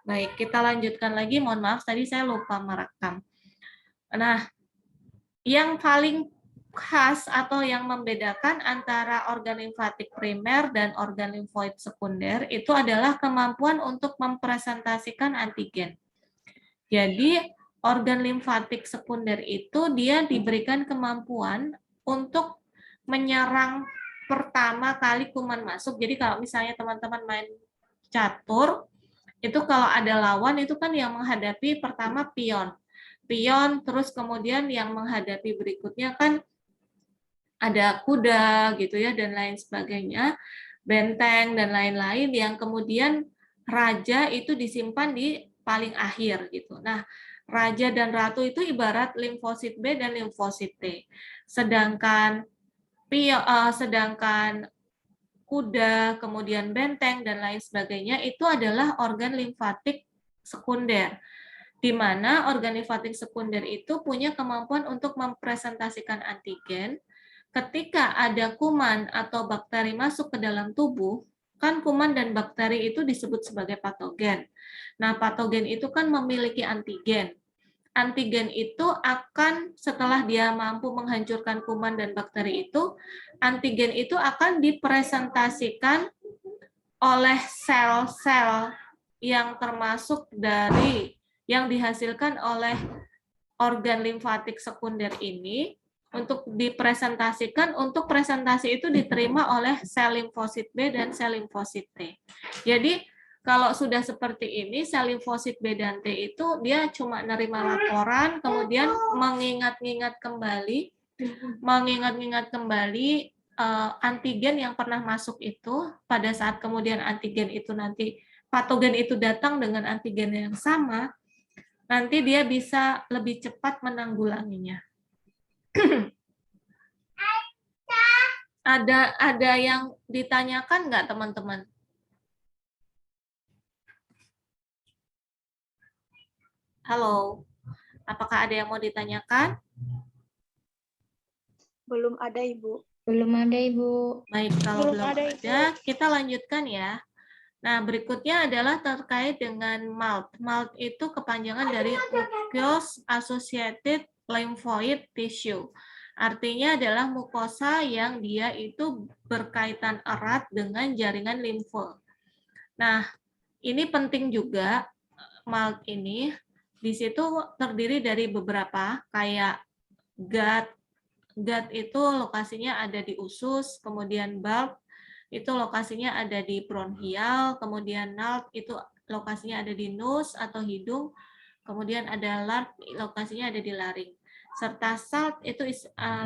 Baik, kita lanjutkan lagi. Mohon maaf, tadi saya lupa merekam. Nah, yang paling khas atau yang membedakan antara organ limfatik primer dan organ limfoid sekunder itu adalah kemampuan untuk mempresentasikan antigen. Jadi, organ limfatik sekunder itu dia diberikan kemampuan untuk menyerang pertama kali kuman masuk. Jadi, kalau misalnya teman-teman main catur, itu kalau ada lawan itu kan yang menghadapi pertama pion. Pion, terus kemudian yang menghadapi berikutnya kan ada kuda gitu ya dan lain sebagainya, benteng dan lain-lain yang kemudian raja itu disimpan di paling akhir gitu. Nah, raja dan ratu itu ibarat limfosit B dan limfosit T. Sedangkan sedangkan kuda, kemudian benteng dan lain sebagainya itu adalah organ limfatik sekunder, di mana organ limfatik sekunder itu punya kemampuan untuk mempresentasikan antigen. Ketika ada kuman atau bakteri masuk ke dalam tubuh, kan kuman dan bakteri itu disebut sebagai patogen. Nah, patogen itu kan memiliki antigen. Antigen itu akan, setelah dia mampu menghancurkan kuman dan bakteri itu, antigen itu akan dipresentasikan oleh sel-sel yang termasuk dari yang dihasilkan oleh organ limfatik sekunder ini untuk dipresentasikan, untuk presentasi itu diterima oleh sel limfosit B dan sel limfosit T. Jadi kalau sudah seperti ini, sel limfosit B dan T itu dia cuma nerima laporan, kemudian mengingat-ingat kembali antigen yang pernah masuk itu, pada saat kemudian antigen itu nanti patogen itu datang dengan antigen yang sama, nanti dia bisa lebih cepat menanggulanginya. Ada yang ditanyakan nggak teman-teman? Halo, apakah ada yang mau ditanyakan? Belum ada, Ibu. Belum ada, Ibu. Baik, kalau belum ada, kita lanjutkan ya. Nah, berikutnya adalah terkait dengan MALT. MALT itu kepanjangan dari Mucous Associated Lymphoid Tissue. Artinya adalah mukosa yang dia itu berkaitan erat dengan jaringan limfe. Nah, ini penting juga, MALT ini. Di situ terdiri dari beberapa, kayak gut. Gut itu lokasinya ada di usus, kemudian bulb itu lokasinya ada di bronchial, kemudian nulp itu lokasinya ada di nose atau hidung, kemudian ada larp lokasinya ada di laring, serta salt itu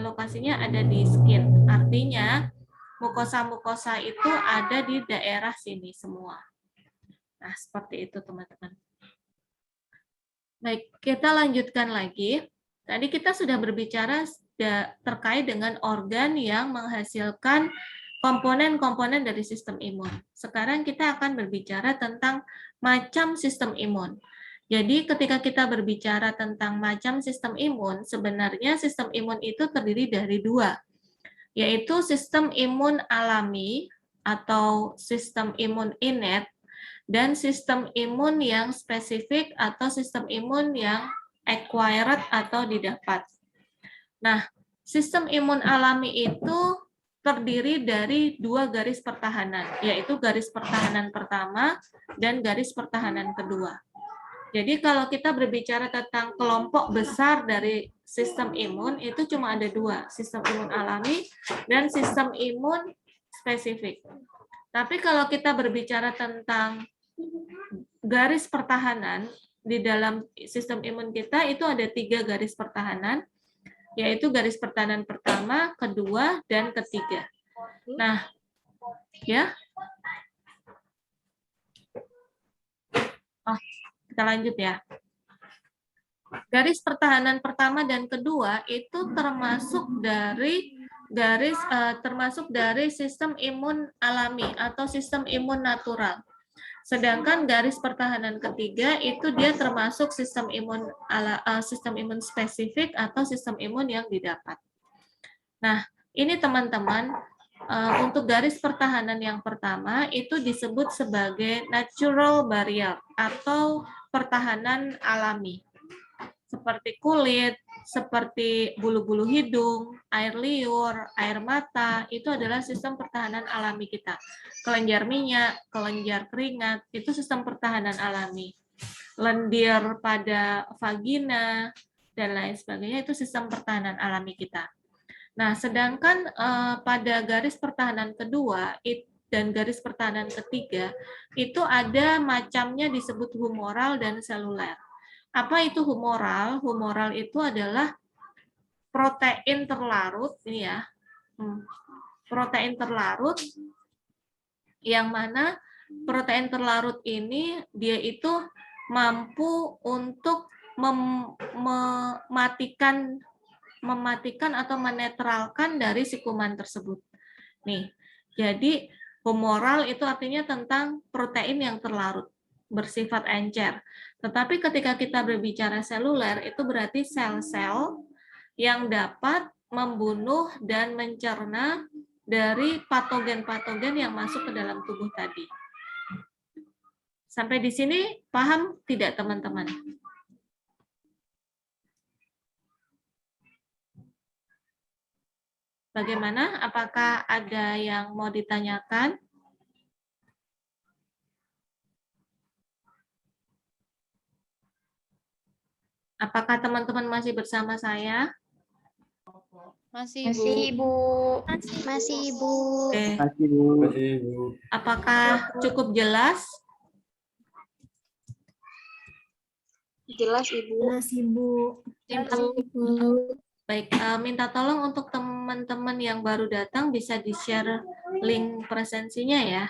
lokasinya ada di skin. Artinya mukosa-mukosa itu ada di daerah sini semua. Nah, seperti itu teman-teman. Baik, kita lanjutkan lagi. Tadi kita sudah berbicara terkait dengan organ yang menghasilkan komponen-komponen dari sistem imun. Sekarang kita akan berbicara tentang macam sistem imun. Jadi ketika kita berbicara tentang macam sistem imun, sebenarnya sistem imun itu terdiri dari dua, yaitu sistem imun alami atau sistem imun innate dan sistem imun yang spesifik atau sistem imun yang acquired atau didapat. Nah, sistem imun alami itu terdiri dari dua garis pertahanan, yaitu garis pertahanan pertama dan garis pertahanan kedua. Jadi kalau kita berbicara tentang kelompok besar dari sistem imun, itu cuma ada dua, sistem imun alami dan sistem imun spesifik. Tapi kalau kita berbicara tentang garis pertahanan, di dalam sistem imun kita itu ada 3 garis pertahanan, yaitu garis pertahanan pertama, kedua, dan ketiga. Nah, ya. Oh, kita lanjut ya. Garis pertahanan pertama dan kedua itu termasuk dari sistem imun alami atau sistem imun natural. Sedangkan garis pertahanan ketiga itu dia termasuk sistem imun spesifik atau sistem imun yang didapat. Nah, ini teman-teman, Untuk garis pertahanan yang pertama itu disebut sebagai natural barrier atau pertahanan alami. Seperti kulit, seperti bulu-bulu hidung, air liur, air mata, itu adalah sistem pertahanan alami kita. Kelenjar minyak, kelenjar keringat, itu sistem pertahanan alami. Lendir pada vagina, dan lain sebagainya, itu sistem pertahanan alami kita. Nah, sedangkan pada garis pertahanan kedua dan garis pertahanan ketiga, itu ada macamnya disebut humoral dan seluler. Apa itu humoral? Humoral itu adalah protein terlarut, ini ya, protein terlarut, yang mana protein terlarut ini dia itu mampu untuk mematikan atau menetralkan dari si kuman tersebut. Nih, jadi humoral itu artinya tentang protein yang terlarut, bersifat encer. Tetapi ketika kita berbicara seluler, itu berarti sel-sel yang dapat membunuh dan mencerna dari patogen-patogen yang masuk ke dalam tubuh tadi. Sampai di sini paham tidak, teman-teman? Bagaimana? Apakah ada yang mau ditanyakan? Apakah teman-teman masih bersama saya? Masih, Ibu. Masih, Ibu. Oke. Masih, Bu. Apakah cukup jelas? Jelas, Ibu. Jelas, Ibu. Baik, minta tolong untuk teman-teman yang baru datang bisa di-share link presensinya ya.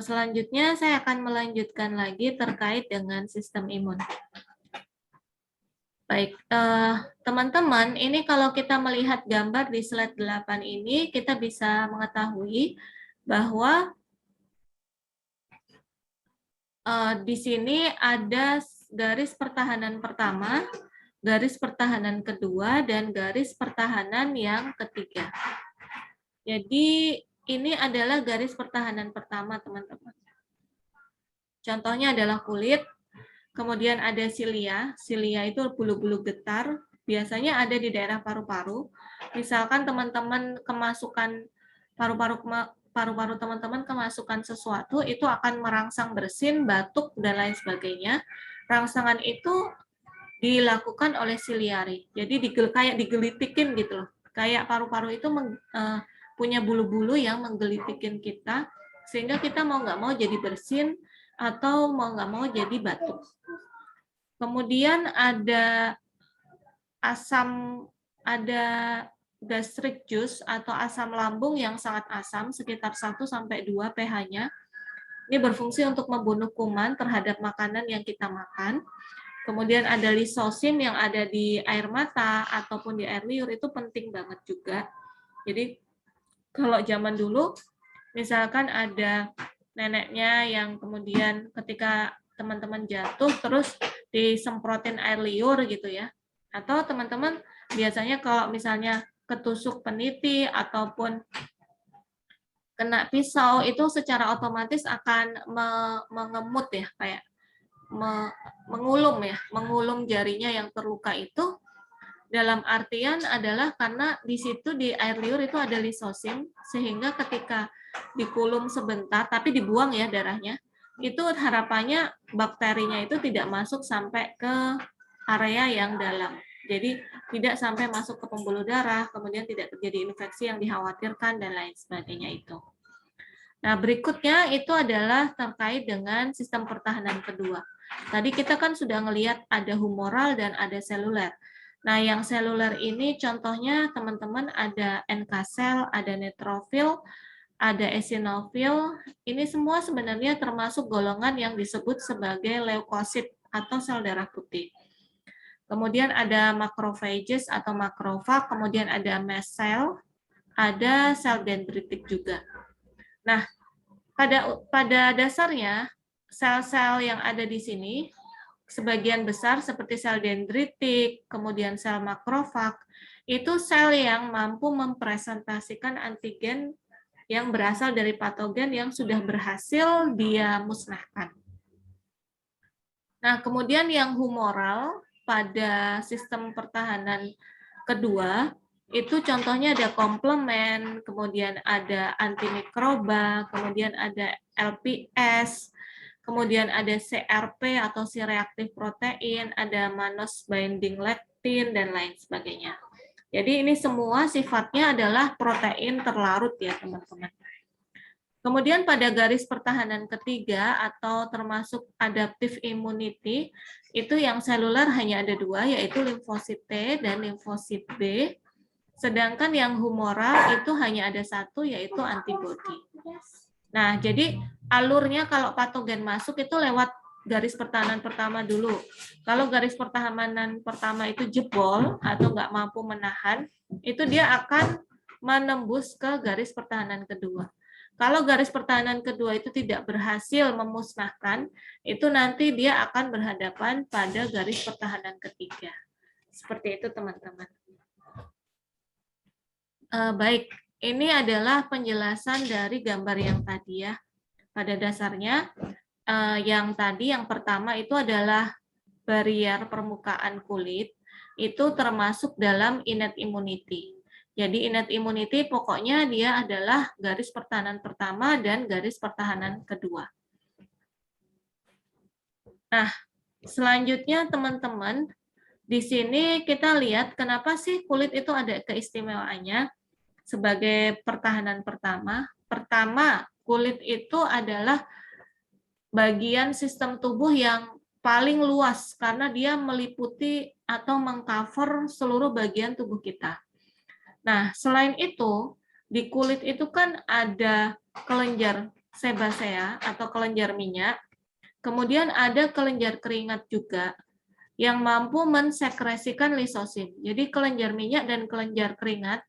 Selanjutnya saya akan melanjutkan lagi terkait dengan sistem imun. Baik, teman-teman, ini kalau kita melihat gambar di slide 8 ini, kita bisa mengetahui bahwa di sini ada garis pertahanan pertama, garis pertahanan kedua, dan garis pertahanan yang ketiga. Jadi, ini adalah garis pertahanan pertama, teman-teman. Contohnya adalah kulit, kemudian ada silia. Silia itu bulu-bulu getar, biasanya ada di daerah paru-paru. Misalkan teman-teman kemasukan paru-paru teman-teman kemasukan sesuatu, itu akan merangsang bersin, batuk, dan lain sebagainya. Rangsangan itu dilakukan oleh siliari. Jadi kayak digelitikin gitu loh. Kayak paru-paru itu punya bulu-bulu yang menggelitikin kita, sehingga kita mau nggak mau jadi bersin, atau mau nggak mau jadi batuk. Kemudian ada gastric juice atau asam lambung yang sangat asam, sekitar 1-2 pH-nya. Ini berfungsi untuk membunuh kuman terhadap makanan yang kita makan. Kemudian ada lisosim yang ada di air mata ataupun di air liur, itu penting banget juga. Jadi kalau zaman dulu, misalkan ada neneknya yang kemudian ketika teman-teman jatuh terus disemprotin air liur gitu ya. Atau teman-teman biasanya kalau misalnya ketusuk peniti ataupun kena pisau, itu secara otomatis akan mengemut ya, kayak mengulum jarinya yang terluka itu. Dalam artian adalah karena di situ di air liur itu ada lisosim, sehingga ketika dikulum sebentar, tapi dibuang ya darahnya, itu harapannya bakterinya itu tidak masuk sampai ke area yang dalam. Jadi tidak sampai masuk ke pembuluh darah, kemudian tidak terjadi infeksi yang dikhawatirkan, dan lain sebagainya itu. Nah, berikutnya itu adalah terkait dengan sistem pertahanan kedua. Tadi kita kan sudah ngelihat ada humoral dan ada seluler. Nah, yang seluler ini contohnya teman-teman ada NK sel, ada neutrofil, ada eosinofil. Ini semua sebenarnya termasuk golongan yang disebut sebagai leukosit atau sel darah putih. Kemudian ada macrophages atau makrofag, kemudian ada mast cell, ada sel dendritik juga. Nah, pada dasarnya sel-sel yang ada di sini, sebagian besar seperti sel dendritik, kemudian sel makrofag, itu sel yang mampu mempresentasikan antigen yang berasal dari patogen yang sudah berhasil dia musnahkan. Nah, kemudian yang humoral pada sistem pertahanan kedua, itu contohnya ada komplement, kemudian ada antimikroba, kemudian ada LPS, kemudian ada CRP atau C-reaktif protein, ada mannose binding lectin, dan lain sebagainya. Jadi ini semua sifatnya adalah protein terlarut ya teman-teman. Kemudian pada garis pertahanan ketiga atau termasuk adaptive immunity, itu yang seluler hanya ada dua, yaitu limfosit T dan limfosit B. Sedangkan yang humoral itu hanya ada satu, yaitu antibody. Nah, jadi alurnya kalau patogen masuk itu lewat garis pertahanan pertama dulu. Kalau garis pertahanan pertama itu jebol atau nggak mampu menahan, itu dia akan menembus ke garis pertahanan kedua. Kalau garis pertahanan kedua itu tidak berhasil memusnahkan, itu nanti dia akan berhadapan pada garis pertahanan ketiga. Seperti itu teman-teman. Baik, ini adalah penjelasan dari gambar yang tadi ya. Pada dasarnya, yang tadi yang pertama itu adalah barrier permukaan kulit, itu termasuk dalam innate immunity. Jadi innate immunity pokoknya dia adalah garis pertahanan pertama dan garis pertahanan kedua. Nah, selanjutnya teman-teman, di sini kita lihat kenapa sih kulit itu ada keistimewaannya sebagai pertahanan pertama. Pertama, kulit itu adalah bagian sistem tubuh yang paling luas karena dia meliputi atau mengcover seluruh bagian tubuh kita. Nah, selain itu, di kulit itu kan ada kelenjar sebasea atau kelenjar minyak, kemudian ada kelenjar keringat juga yang mampu mensekresikan lisosim. Jadi kelenjar minyak dan kelenjar keringat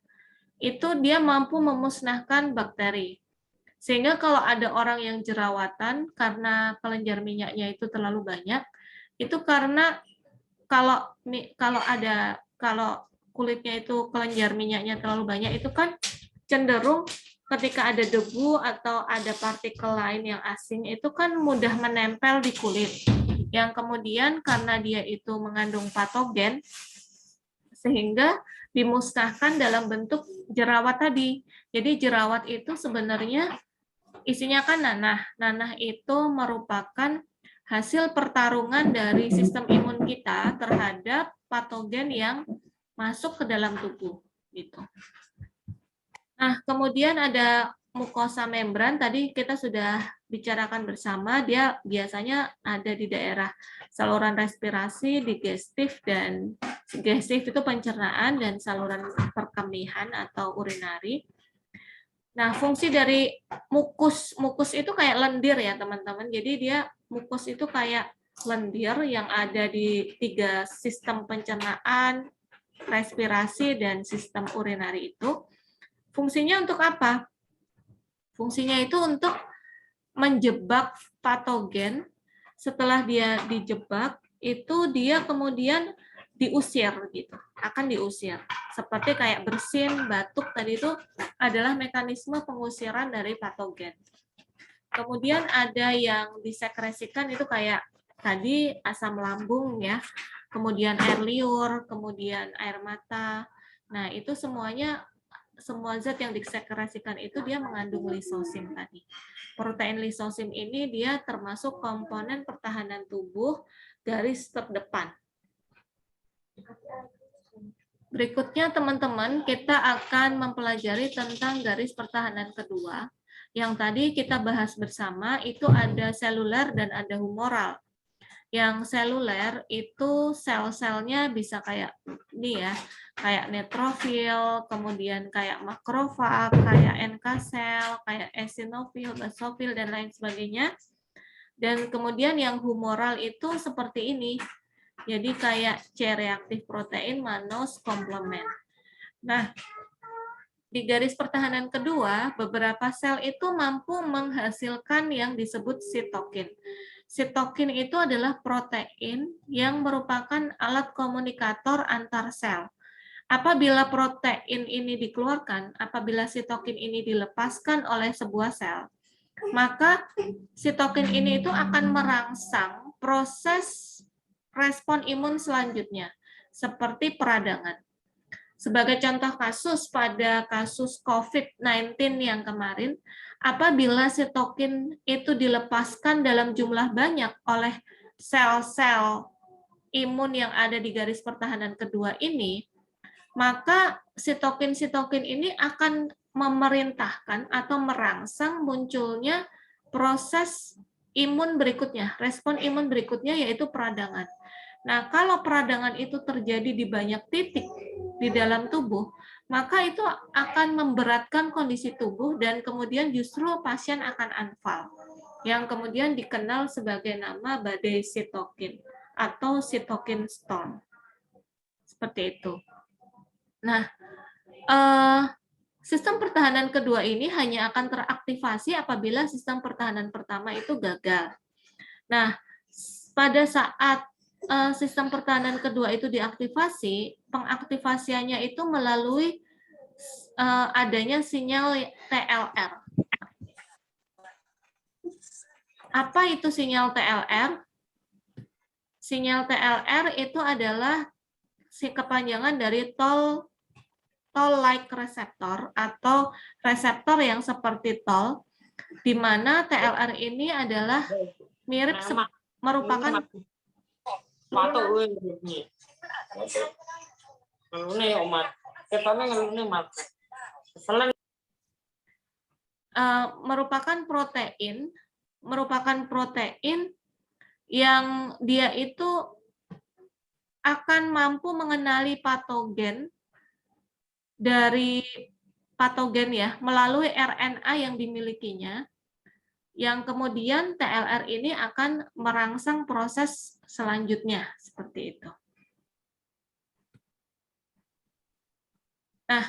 itu dia mampu memusnahkan bakteri. Sehingga kalau ada orang yang jerawatan karena kelenjar minyaknya itu terlalu banyak, itu karena kalau kulitnya itu kelenjar minyaknya terlalu banyak, itu kan cenderung ketika ada debu atau ada partikel lain yang asing, itu kan mudah menempel di kulit. Yang kemudian karena dia itu mengandung patogen, sehingga dimusnahkan dalam bentuk jerawat tadi. Jadi jerawat itu sebenarnya isinya kan nanah. Nanah itu merupakan hasil pertarungan dari sistem imun kita terhadap patogen yang masuk ke dalam tubuh gitu. Nah, kemudian ada mukosa membran, tadi kita sudah bicarakan bersama, dia biasanya ada di daerah saluran respirasi, digestif, dan digestif itu pencernaan, dan saluran perkemihan atau urinari. Nah, fungsi dari mukus itu kayak lendir ya teman-teman, jadi dia mukus itu kayak lendir yang ada di 3 sistem pencernaan, respirasi, dan sistem urinari itu. Fungsinya untuk apa? Fungsinya itu untuk menjebak patogen. Setelah dia dijebak, itu dia kemudian diusir gitu, akan diusir. Seperti kayak bersin, batuk tadi itu adalah mekanisme pengusiran dari patogen. Kemudian ada yang disekresikan itu kayak tadi asam lambung ya, kemudian air liur, kemudian air mata. Nah, itu semuanya, semua zat yang disekresikan itu dia mengandung lisosim tadi. Protein lisosim ini dia termasuk komponen pertahanan tubuh garis terdepan. Berikutnya teman-teman, kita akan mempelajari tentang garis pertahanan kedua. Yang tadi kita bahas bersama itu ada seluler dan ada humoral. Yang seluler itu sel-selnya bisa kayak ini ya, kayak neutrofil, kemudian kayak makrofag, kayak NK sel, kayak eosinofil, basofil, dan lain sebagainya. Dan kemudian yang humoral itu seperti ini. Jadi kayak C-reaktif protein, mannose, komplement. Nah, di garis pertahanan kedua, beberapa sel itu mampu menghasilkan yang disebut sitokin. Sitokin itu adalah protein yang merupakan alat komunikator antar sel. Apabila protein ini dikeluarkan, apabila sitokin ini dilepaskan oleh sebuah sel, maka sitokin ini itu akan merangsang proses respon imun selanjutnya, seperti peradangan. Sebagai contoh kasus pada kasus COVID-19 yang kemarin, apabila sitokin itu dilepaskan dalam jumlah banyak oleh sel-sel imun yang ada di garis pertahanan kedua ini, maka sitokin-sitokin ini akan memerintahkan atau merangsang munculnya proses imun berikutnya, respon imun berikutnya yaitu peradangan. Nah, kalau peradangan itu terjadi di banyak titik di dalam tubuh, maka itu akan memberatkan kondisi tubuh dan kemudian justru pasien akan anfal, yang kemudian dikenal sebagai nama badai sitokin atau sitokin storm. Seperti itu. Nah, sistem pertahanan kedua ini hanya akan teraktivasi apabila sistem pertahanan pertama itu gagal. Nah, pada saat sistem pertahanan kedua itu diaktifasi, pengaktivasiannya itu melalui adanya sinyal TLR. Apa itu sinyal TLR? Sinyal TLR itu adalah kepanjangan dari toll-like receptor atau reseptor yang seperti toll, di mana TLR ini adalah mirip merupakan merupakan protein yang dia itu akan mampu mengenali patogen dari patogen ya melalui RNA yang dimilikinya, yang kemudian TLR ini akan merangsang proses selanjutnya seperti itu. Nah,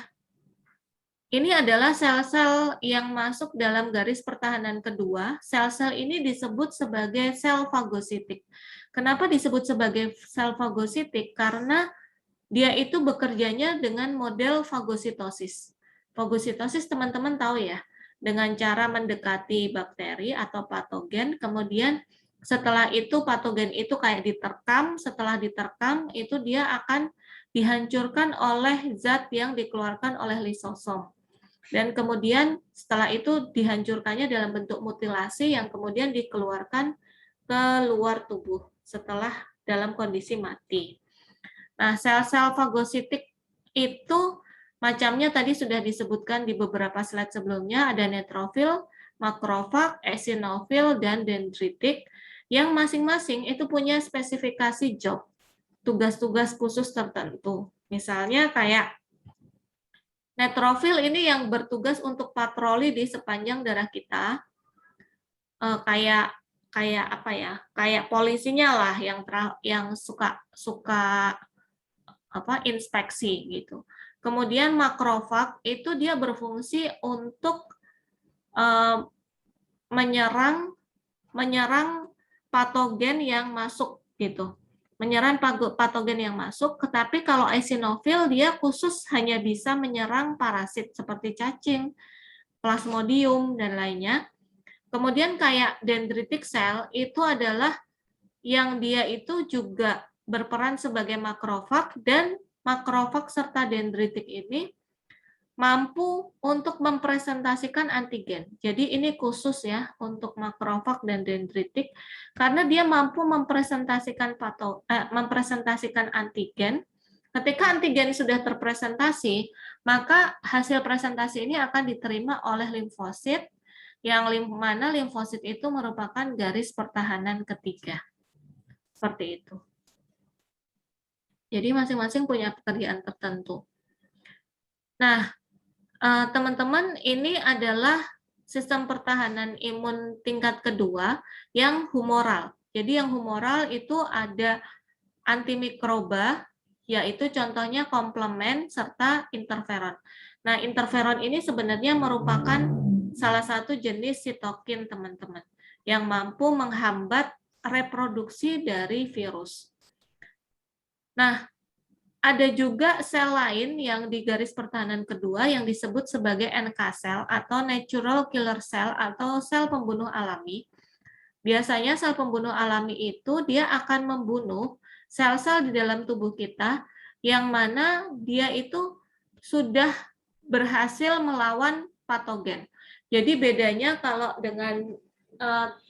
ini adalah sel-sel yang masuk dalam garis pertahanan kedua. Sel-sel ini disebut sebagai sel fagositik. Kenapa disebut sebagai sel fagositik? Karena dia itu bekerjanya dengan model fagositosis. Fagositosis teman-teman tahu ya, dengan cara mendekati bakteri atau patogen, kemudian setelah itu patogen itu kayak diterkam, setelah diterkam itu dia akan dihancurkan oleh zat yang dikeluarkan oleh lisosom. Dan kemudian setelah itu dihancurkannya dalam bentuk mutilasi yang kemudian dikeluarkan ke luar tubuh setelah dalam kondisi mati. Nah, sel-sel fagositik itu macamnya tadi sudah disebutkan di beberapa slide sebelumnya, ada neutrofil, makrofag, eosinofil, dan dendritik, yang masing-masing itu punya spesifikasi job, tugas-tugas khusus tertentu. Misalnya kayak neutrofil ini yang bertugas untuk patroli di sepanjang darah kita, kayak apa ya? Kayak polisinya lah yang suka inspeksi gitu. Kemudian makrofag itu dia berfungsi untuk menyerang patogen yang masuk gitu. Menyerang patogen yang masuk, tetapi kalau eosinofil dia khusus hanya bisa menyerang parasit seperti cacing, plasmodium, dan lainnya. Kemudian kayak dendritic cell itu adalah yang dia itu juga berperan sebagai makrofag, dan makrofag serta dendritik ini mampu untuk mempresentasikan antigen. Jadi ini khusus ya untuk makrofag dan dendritik karena dia mampu mempresentasikan antigen. Ketika antigen sudah terpresentasi, maka hasil presentasi ini akan diterima oleh limfosit, yang mana limfosit itu merupakan garis pertahanan ketiga. Seperti itu. Jadi masing-masing punya pekerjaan tertentu. Nah, teman-teman, ini adalah sistem pertahanan imun tingkat kedua yang humoral. Jadi yang humoral itu ada antimikroba, yaitu contohnya komplement serta interferon. Nah, interferon ini sebenarnya merupakan salah satu jenis sitokin, teman-teman, yang mampu menghambat reproduksi dari virus. Nah, ada juga sel lain yang di garis pertahanan kedua yang disebut sebagai NK cell atau natural killer cell atau sel pembunuh alami. Biasanya sel pembunuh alami itu dia akan membunuh sel-sel di dalam tubuh kita yang mana dia itu sudah berhasil melawan patogen. Jadi bedanya kalau dengan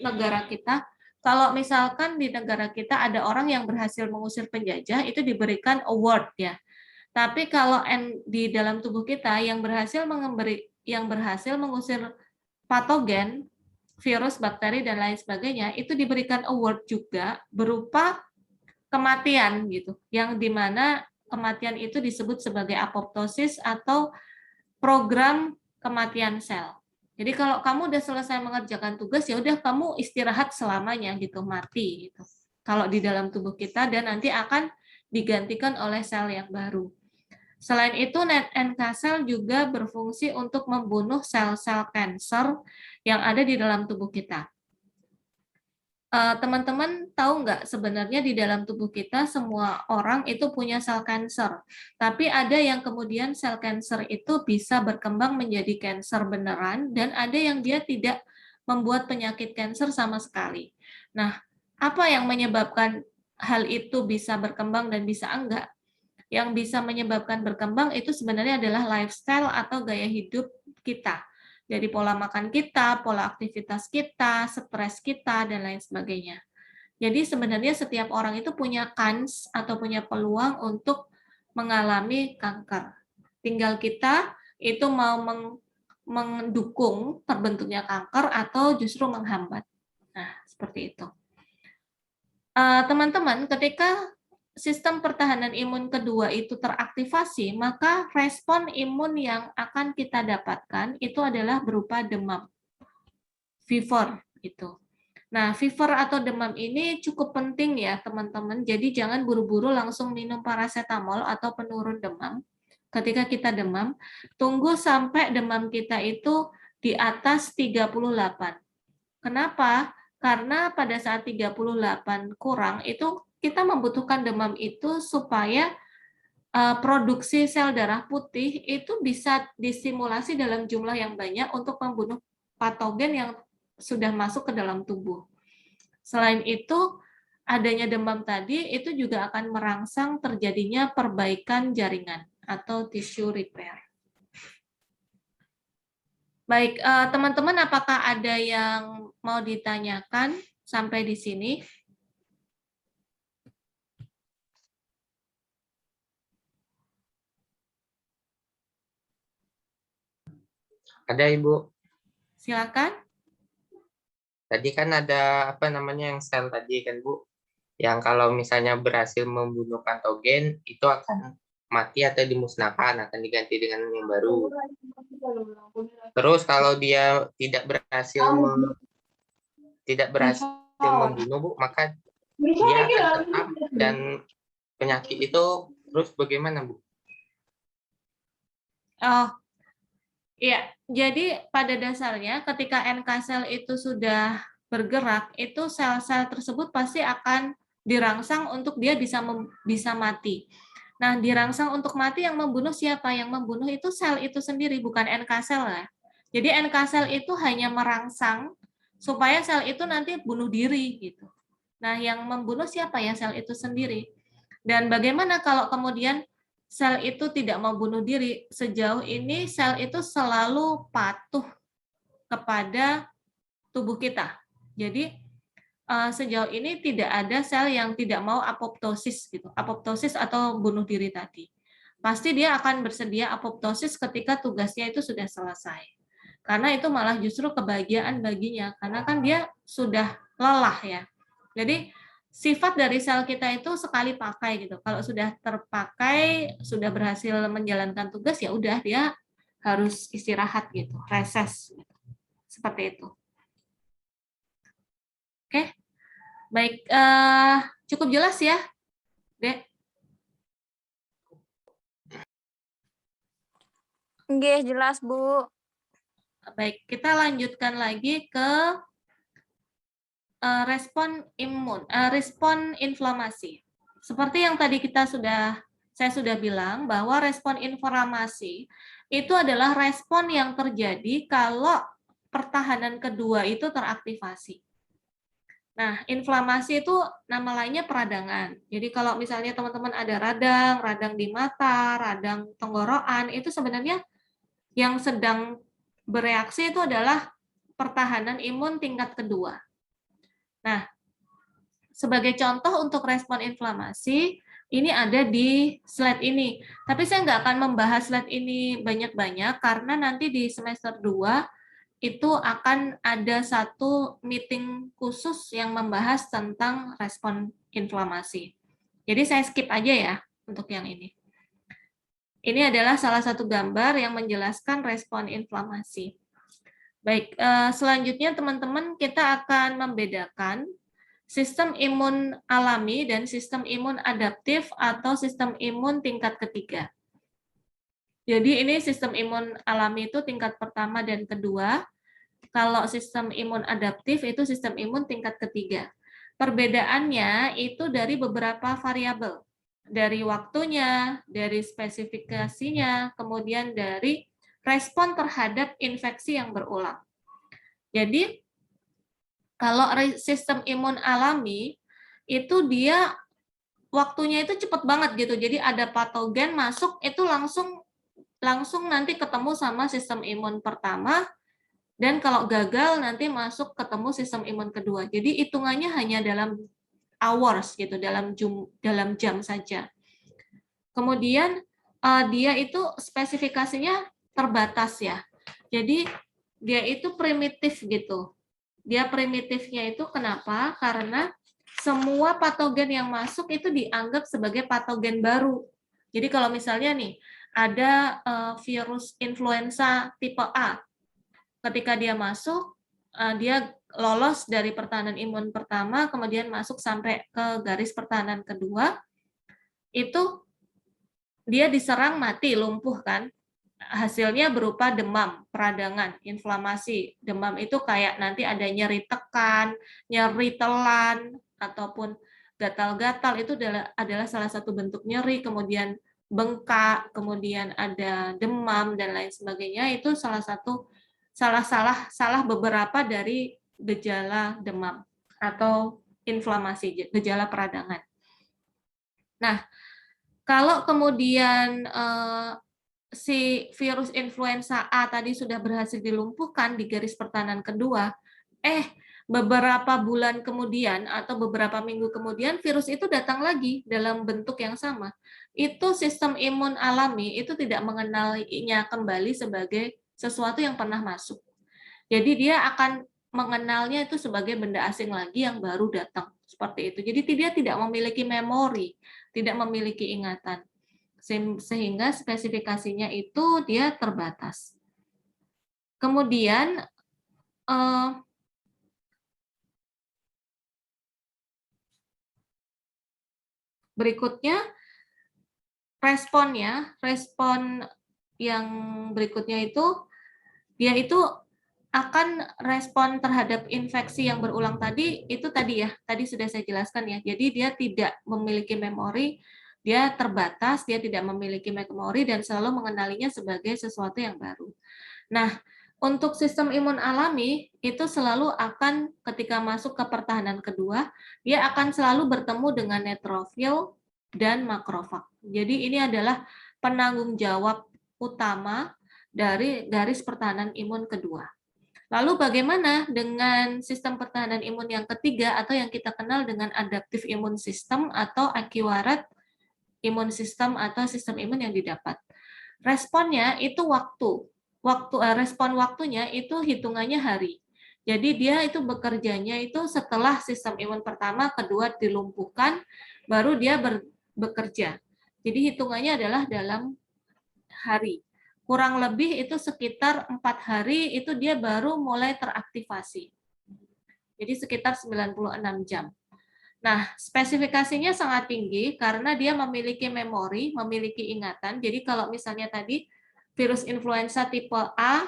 negara kita, kalau misalkan di negara kita ada orang yang berhasil mengusir penjajah, itu diberikan award ya. Tapi kalau di dalam tubuh kita yang berhasil mengusir patogen, virus, bakteri dan lain sebagainya, itu diberikan award juga berupa kematian gitu. Yang dimana kematian itu disebut sebagai apoptosis atau program kematian sel. Jadi kalau kamu udah selesai mengerjakan tugas, ya udah kamu istirahat selamanya gitu, mati gitu. Kalau di dalam tubuh kita dan nanti akan digantikan oleh sel yang baru. Selain itu, NK cell juga berfungsi untuk membunuh sel-sel kanker yang ada di dalam tubuh kita. Teman-teman tahu nggak sebenarnya di dalam tubuh kita semua orang itu punya sel kanker, tapi ada yang kemudian sel kanker itu bisa berkembang menjadi kanker beneran dan ada yang dia tidak membuat penyakit kanker sama sekali. Nah, apa yang menyebabkan hal itu bisa berkembang dan bisa enggak? Yang bisa menyebabkan berkembang itu sebenarnya adalah lifestyle atau gaya hidup kita. Jadi pola makan kita, pola aktivitas kita, stres kita, dan lain sebagainya. Jadi sebenarnya setiap orang itu punya kans atau punya peluang untuk mengalami kanker. Tinggal kita itu mau mendukung terbentuknya kanker atau justru menghambat. Nah, seperti itu. Teman-teman, ketika sistem pertahanan imun kedua itu teraktivasi, maka respon imun yang akan kita dapatkan itu adalah berupa demam, fever gitu. Nah, fever atau demam ini cukup penting ya teman-teman, jadi jangan buru-buru langsung minum paracetamol atau penurun demam. Ketika kita demam, tunggu sampai demam kita itu di atas 38. Kenapa? Karena pada saat 38 kurang itu kita membutuhkan demam itu supaya produksi sel darah putih itu bisa distimulasi dalam jumlah yang banyak untuk membunuh patogen yang sudah masuk ke dalam tubuh. Selain itu, adanya demam tadi itu juga akan merangsang terjadinya perbaikan jaringan atau tissue repair. Baik, teman-teman, apakah ada yang mau ditanyakan sampai di sini? Ada, Ibu. Silakan. Tadi kan ada apa namanya yang sel tadi kan, Bu? Yang kalau misalnya berhasil membunuh patogen itu akan mati atau dimusnahkan, akan diganti dengan yang baru. Terus kalau dia tidak berhasil membunuh, Bu, maka dia akan tetap dan penyakit itu terus bagaimana, Bu? Oh, iya. Jadi pada dasarnya ketika NK sel itu sudah bergerak, itu sel-sel tersebut pasti akan dirangsang untuk dia bisa mati. Nah, dirangsang untuk mati yang membunuh siapa? Yang membunuh itu sel itu sendiri, bukan NK sel ya. Jadi NK sel itu hanya merangsang supaya sel itu nanti bunuh diri gitu. Nah, yang membunuh siapa ya? Sel itu sendiri. Dan bagaimana kalau kemudian sel itu tidak mau bunuh diri? Sejauh ini sel itu selalu patuh kepada tubuh kita. Jadi sejauh ini tidak ada sel yang tidak mau apoptosis gitu. Apoptosis atau bunuh diri tadi. Pasti dia akan bersedia apoptosis ketika tugasnya itu sudah selesai. Karena itu malah justru kebahagiaan baginya, karena kan dia sudah lelah ya. Jadi sifat dari sel kita itu sekali pakai gitu. Kalau sudah terpakai, sudah berhasil menjalankan tugas, ya udah dia harus istirahat gitu, reses gitu. Seperti itu. Oke, baik, cukup jelas ya, Dek? Nggih, jelas, Bu. Baik, kita lanjutkan lagi ke respon inflamasi. Seperti yang tadi saya sudah bilang bahwa respon inflamasi itu adalah respon yang terjadi kalau pertahanan kedua itu teraktivasi. Nah, inflamasi itu nama lainnya peradangan. Jadi kalau misalnya teman-teman ada radang di mata, radang tenggorokan, itu sebenarnya yang sedang bereaksi itu adalah pertahanan imun tingkat kedua. Nah, sebagai contoh untuk respon inflamasi, ini ada di slide ini. Tapi saya nggak akan membahas slide ini banyak-banyak, karena nanti di semester 2 itu akan ada satu meeting khusus yang membahas tentang respon inflamasi. Jadi saya skip aja ya untuk yang ini. Ini adalah salah satu gambar yang menjelaskan respon inflamasi. Baik, selanjutnya teman-teman kita akan membedakan sistem imun alami dan sistem imun adaptif atau sistem imun tingkat ketiga. Jadi ini sistem imun alami itu tingkat pertama dan kedua. Kalau sistem imun adaptif itu sistem imun tingkat ketiga. Perbedaannya itu dari beberapa variabel. Dari waktunya, dari spesifikasinya, kemudian dari respon terhadap infeksi yang berulang. Jadi kalau sistem imun alami itu dia waktunya itu cepat banget gitu. Jadi ada patogen masuk itu langsung nanti ketemu sama sistem imun pertama, dan kalau gagal nanti masuk ketemu sistem imun kedua. Jadi hitungannya hanya dalam hours gitu, dalam jam saja. Kemudian dia itu spesifikasinya terbatas ya. Jadi dia itu primitif gitu. Dia primitifnya itu kenapa? Karena semua patogen yang masuk itu dianggap sebagai patogen baru. Jadi kalau misalnya nih ada virus influenza tipe A, ketika dia masuk, dia lolos dari pertahanan imun pertama, kemudian masuk sampai ke garis pertahanan kedua, itu dia diserang mati, lumpuh kan? Hasilnya berupa demam, peradangan, inflamasi. Demam itu kayak nanti ada nyeri tekan, nyeri telan, ataupun gatal-gatal, itu adalah salah satu bentuk nyeri, kemudian bengkak, kemudian ada demam, dan lain sebagainya. Itu salah beberapa dari gejala demam atau inflamasi, gejala peradangan. Nah, kalau kemudian si virus influenza A tadi sudah berhasil dilumpuhkan di garis pertahanan kedua, beberapa bulan kemudian atau beberapa minggu kemudian virus itu datang lagi dalam bentuk yang sama. Itu sistem imun alami itu tidak mengenalinya kembali sebagai sesuatu yang pernah masuk. Jadi dia akan mengenalnya itu sebagai benda asing lagi yang baru datang, seperti itu. Jadi dia tidak memiliki memori, tidak memiliki ingatan, sehingga spesifikasinya itu dia terbatas. Kemudian berikutnya respon yang berikutnya itu dia itu akan respon terhadap infeksi yang berulang tadi tadi sudah saya jelaskan ya. Jadi dia tidak memiliki memori, dia terbatas, dia tidak memiliki memori dan selalu mengenalinya sebagai sesuatu yang baru. Nah, untuk sistem imun alami itu selalu akan ketika masuk ke pertahanan kedua, dia akan selalu bertemu dengan neutrofil dan makrofag. Jadi ini adalah penanggung jawab utama dari garis pertahanan imun kedua. Lalu bagaimana dengan sistem pertahanan imun yang ketiga atau yang kita kenal dengan adaptive immune system atau acquired immune system atau sistem imun yang didapat? Responnya itu respon waktunya itu hitungannya hari. Jadi dia itu bekerjanya itu setelah sistem imun pertama, kedua dilumpuhkan, baru dia bekerja. Jadi hitungannya adalah dalam hari. Kurang lebih itu sekitar 4 hari itu dia baru mulai teraktivasi. Jadi sekitar 96 jam. Nah, spesifikasinya sangat tinggi karena dia memiliki memori, memiliki ingatan. Jadi kalau misalnya tadi virus influenza tipe A,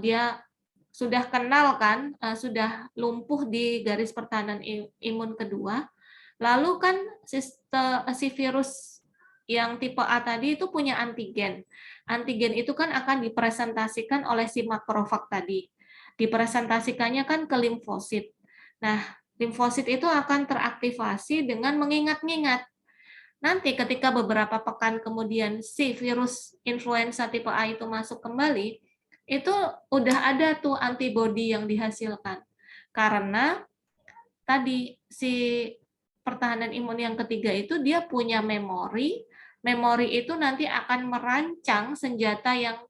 dia sudah kenal kan, sudah lumpuh di garis pertahanan imun kedua. Lalu kan si virus yang tipe A tadi itu punya antigen. Antigen itu kan akan dipresentasikan oleh si makrofag tadi. Dipresentasikannya kan ke limfosit. Nah, limfosit itu akan teraktivasi dengan mengingat-ingat. Nanti ketika beberapa pekan kemudian si virus influenza tipe A itu masuk kembali, itu udah ada tuh antibodi yang dihasilkan. Karena tadi si pertahanan imun yang ketiga itu dia punya memori. Memori itu nanti akan merancang senjata yang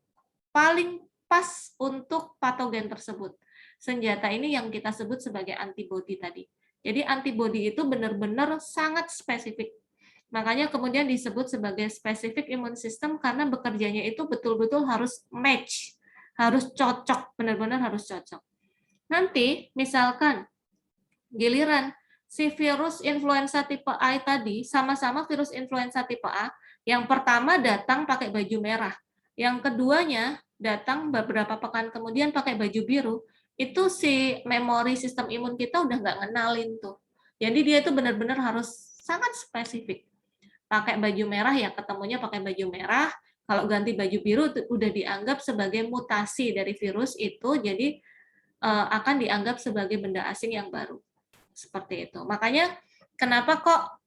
paling pas untuk patogen tersebut. Senjata ini yang kita sebut sebagai antibodi tadi. Jadi antibodi itu benar-benar sangat spesifik. Makanya kemudian disebut sebagai spesifik imun system karena bekerjanya itu betul-betul harus match, harus cocok, benar-benar harus cocok. Nanti misalkan giliran si virus influenza tipe A tadi sama-sama virus influenza tipe A, yang pertama datang pakai baju merah, yang keduanya datang beberapa pekan kemudian pakai baju biru, itu si memori sistem imun kita udah nggak ngenalin tuh. Jadi dia itu benar-benar harus sangat spesifik. Pakai baju merah ya ketemunya pakai baju merah, kalau ganti baju biru udah dianggap sebagai mutasi dari virus itu, jadi akan dianggap sebagai benda asing yang baru. Seperti itu. Makanya kenapa kok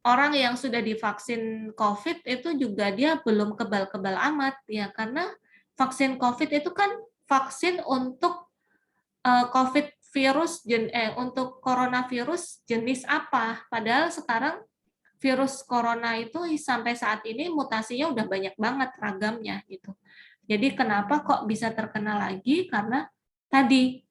orang yang sudah divaksin COVID itu juga dia belum kebal-kebal amat ya, karena vaksin COVID itu kan vaksin untuk COVID virus untuk coronavirus jenis apa? Padahal sekarang virus corona itu sampai saat ini mutasinya udah banyak banget ragamnya gitu. Jadi kenapa kok bisa terkena lagi? Karena tadi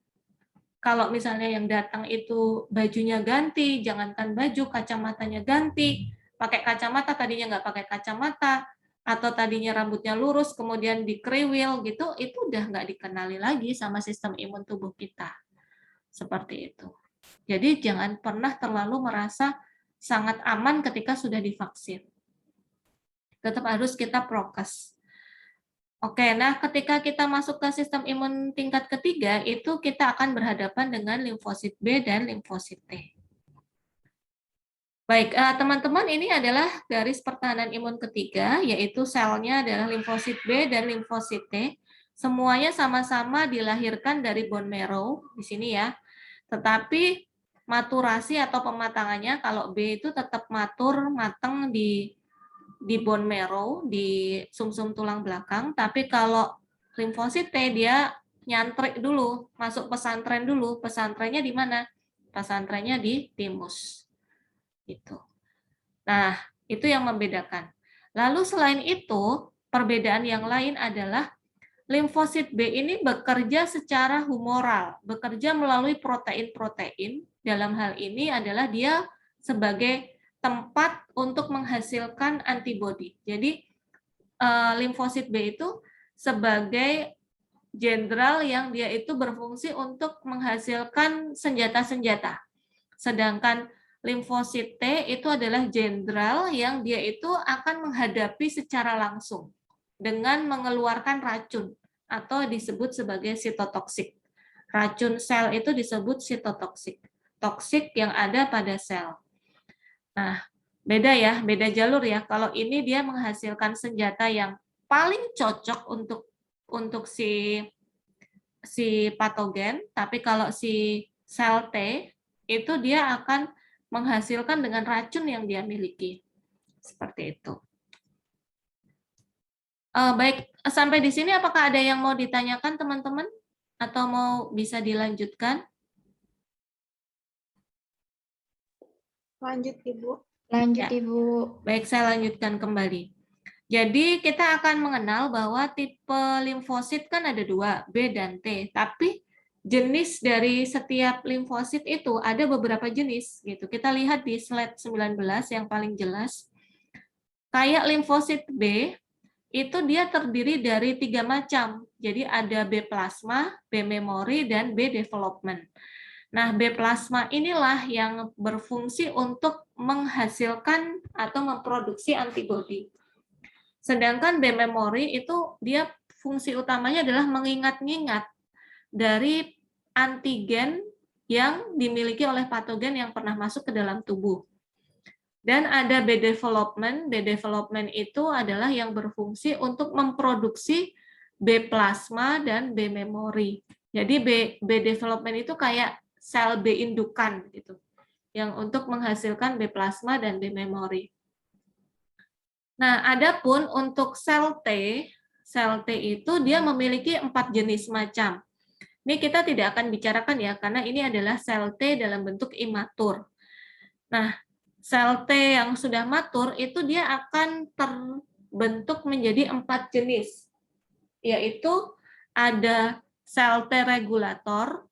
kalau misalnya yang datang itu bajunya ganti, jangankan baju, kacamatanya ganti, pakai kacamata tadinya nggak pakai kacamata, atau tadinya rambutnya lurus kemudian dikriwil gitu, itu udah nggak dikenali lagi sama sistem imun tubuh kita. Seperti itu. Jadi jangan pernah terlalu merasa sangat aman ketika sudah divaksin. Tetap harus kita prokes. Oke, nah ketika kita masuk ke sistem imun tingkat ketiga, itu kita akan berhadapan dengan limfosit B dan limfosit T. Baik, teman-teman, ini adalah garis pertahanan imun ketiga, yaitu selnya adalah limfosit B dan limfosit T. Semuanya sama-sama dilahirkan dari bone marrow, di sini ya. Tetapi maturasi atau pematangannya, kalau B itu tetap matang di bone marrow, di sumsum tulang belakang, tapi kalau limfosit T dia nyantrik dulu, masuk pesantren dulu. Pesantrennya di mana? Pesantrennya di timus. Gitu. Nah, itu yang membedakan. Lalu selain itu, perbedaan yang lain adalah limfosit B ini bekerja secara humoral, bekerja melalui protein-protein. Dalam hal ini adalah dia sebagai tempat untuk menghasilkan antibodi. Jadi limfosit B itu sebagai jenderal yang dia itu berfungsi untuk menghasilkan senjata-senjata. Sedangkan limfosit T itu adalah jenderal yang dia itu akan menghadapi secara langsung dengan mengeluarkan racun atau disebut sebagai sitotoksik. Racun sel itu disebut sitotoksik. Toksik yang ada pada sel. Nah, beda ya, beda jalur ya. Kalau ini dia menghasilkan senjata yang paling cocok untuk si patogen, tapi kalau si sel T itu dia akan menghasilkan dengan racun yang dia miliki. Seperti itu. Baik, sampai di sini apakah ada yang mau ditanyakan teman-teman? Atau mau bisa dilanjutkan? Lanjut, Ibu. Lanjut, Ya. Ibu. Baik, saya lanjutkan kembali. Jadi kita akan mengenal bahwa tipe limfosit kan ada dua, B dan T. Tapi jenis dari setiap limfosit itu ada beberapa jenis. Gitu. Kita lihat di slide 19 yang paling jelas. Kayak limfosit B, itu dia terdiri dari 3 macam. Jadi ada B plasma, B memory, dan B development. Nah, B plasma inilah yang berfungsi untuk menghasilkan atau memproduksi antibodi. Sedangkan B memory itu dia fungsi utamanya adalah mengingat-ingat. dari antigen yang dimiliki oleh patogen yang pernah masuk ke dalam tubuh. Dan ada B development. B development itu adalah yang berfungsi untuk memproduksi B plasma dan B memori. Jadi B development itu kayak sel B indukan gitu, yang untuk menghasilkan B plasma dan B memori. Nah, adapun untuk sel T itu dia memiliki 4 jenis macam. Ini kita tidak akan bicarakan ya, karena ini adalah sel T dalam bentuk imatur. Nah, sel T yang sudah matur itu dia akan terbentuk menjadi 4 jenis, yaitu ada sel T regulator,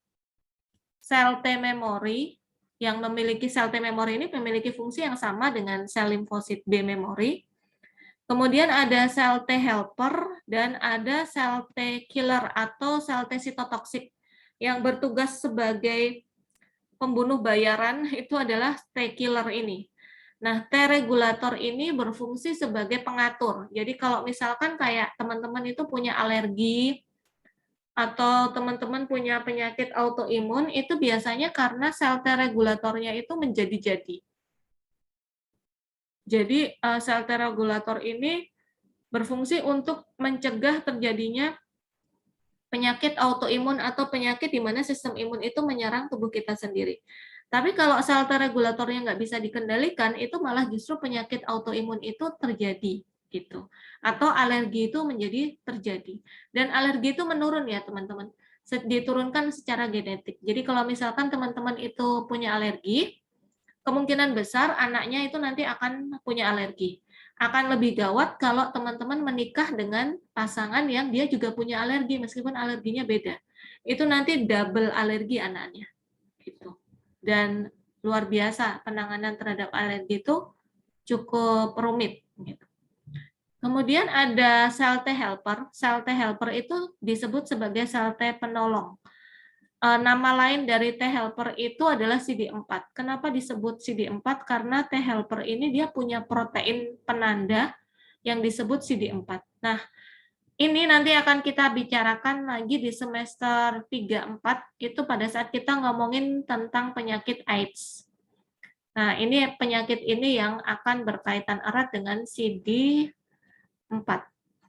sel T memori, yang memiliki sel T memori ini memiliki fungsi yang sama dengan sel limfosit B memori. Kemudian ada sel T helper dan ada sel T killer atau sel T sitotoksik yang bertugas sebagai pembunuh bayaran, itu adalah T killer ini. Nah, T regulator ini berfungsi sebagai pengatur. Jadi kalau misalkan kayak teman-teman itu punya alergi atau teman-teman punya penyakit autoimun, itu biasanya karena sel T regulatornya itu menjadi-jadi. Jadi sel T regulator ini berfungsi untuk mencegah terjadinya penyakit autoimun atau penyakit di mana sistem imun itu menyerang tubuh kita sendiri. Tapi kalau sel T regulatornya nggak bisa dikendalikan, itu malah justru penyakit autoimun itu terjadi gitu. Atau alergi itu menjadi terjadi. Dan alergi itu menurun ya teman-teman. Diturunkan secara genetik. Jadi kalau misalkan teman-teman itu punya alergi, kemungkinan besar anaknya itu nanti akan punya alergi. Akan lebih gawat kalau teman-teman menikah dengan pasangan yang dia juga punya alergi, meskipun alerginya beda. Itu nanti double alergi anaknya. Gitu. Dan luar biasa, penanganan terhadap alergi itu cukup rumit. Gitu. Kemudian ada sel T helper. Sel T helper itu disebut sebagai sel T penolong. Nama lain dari T helper itu adalah CD4. Kenapa disebut CD4? Karena T helper ini dia punya protein penanda yang disebut CD4. Nah, ini nanti akan kita bicarakan lagi di semester 3-4, itu pada saat kita ngomongin tentang penyakit AIDS. Nah, ini penyakit ini yang akan berkaitan erat dengan CD4.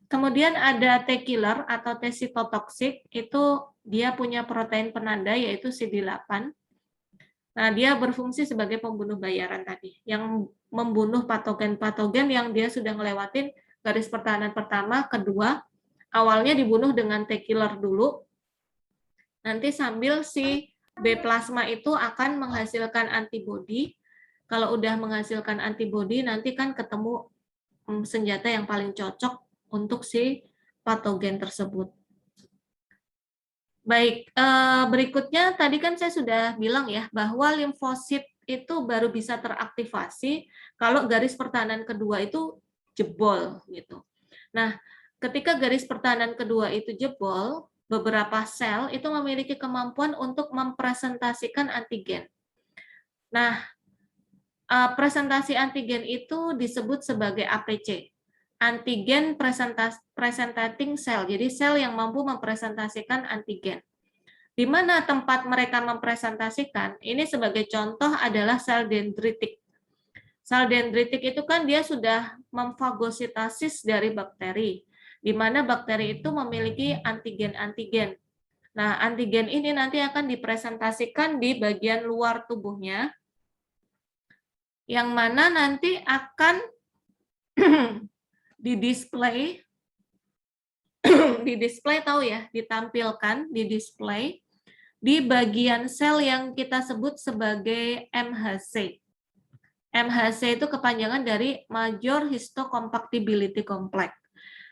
Kemudian ada T killer atau T sitotoksik, itu dia punya protein penanda yaitu CD8. Nah, dia berfungsi sebagai pembunuh bayaran tadi, yang membunuh patogen-patogen yang dia sudah ngelewatin garis pertahanan pertama, kedua, awalnya dibunuh dengan T killer dulu, nanti sambil si B plasma itu akan menghasilkan antibodi. Kalau udah menghasilkan antibodi, nanti kan ketemu senjata yang paling cocok untuk si patogen tersebut. Baik, berikutnya tadi kan saya sudah bilang ya bahwa limfosit itu baru bisa teraktivasi kalau garis pertahanan kedua itu jebol gitu. Nah, ketika garis pertahanan kedua itu jebol, beberapa sel itu memiliki kemampuan untuk mempresentasikan antigen. Nah, presentasi antigen itu disebut sebagai APC. Antigen presenting cell, jadi sel yang mampu mempresentasikan antigen. Di mana tempat mereka mempresentasikan, ini sebagai contoh adalah sel dendritik. Sel dendritik itu kan dia sudah memfagositasis dari bakteri, di mana bakteri itu memiliki antigen-antigen. Nah, antigen ini nanti akan dipresentasikan di bagian luar tubuhnya, yang mana nanti akan di-display tahu ya, ditampilkan, di-display di bagian sel yang kita sebut sebagai MHC. MHC itu kepanjangan dari Major Histocompatibility Complex.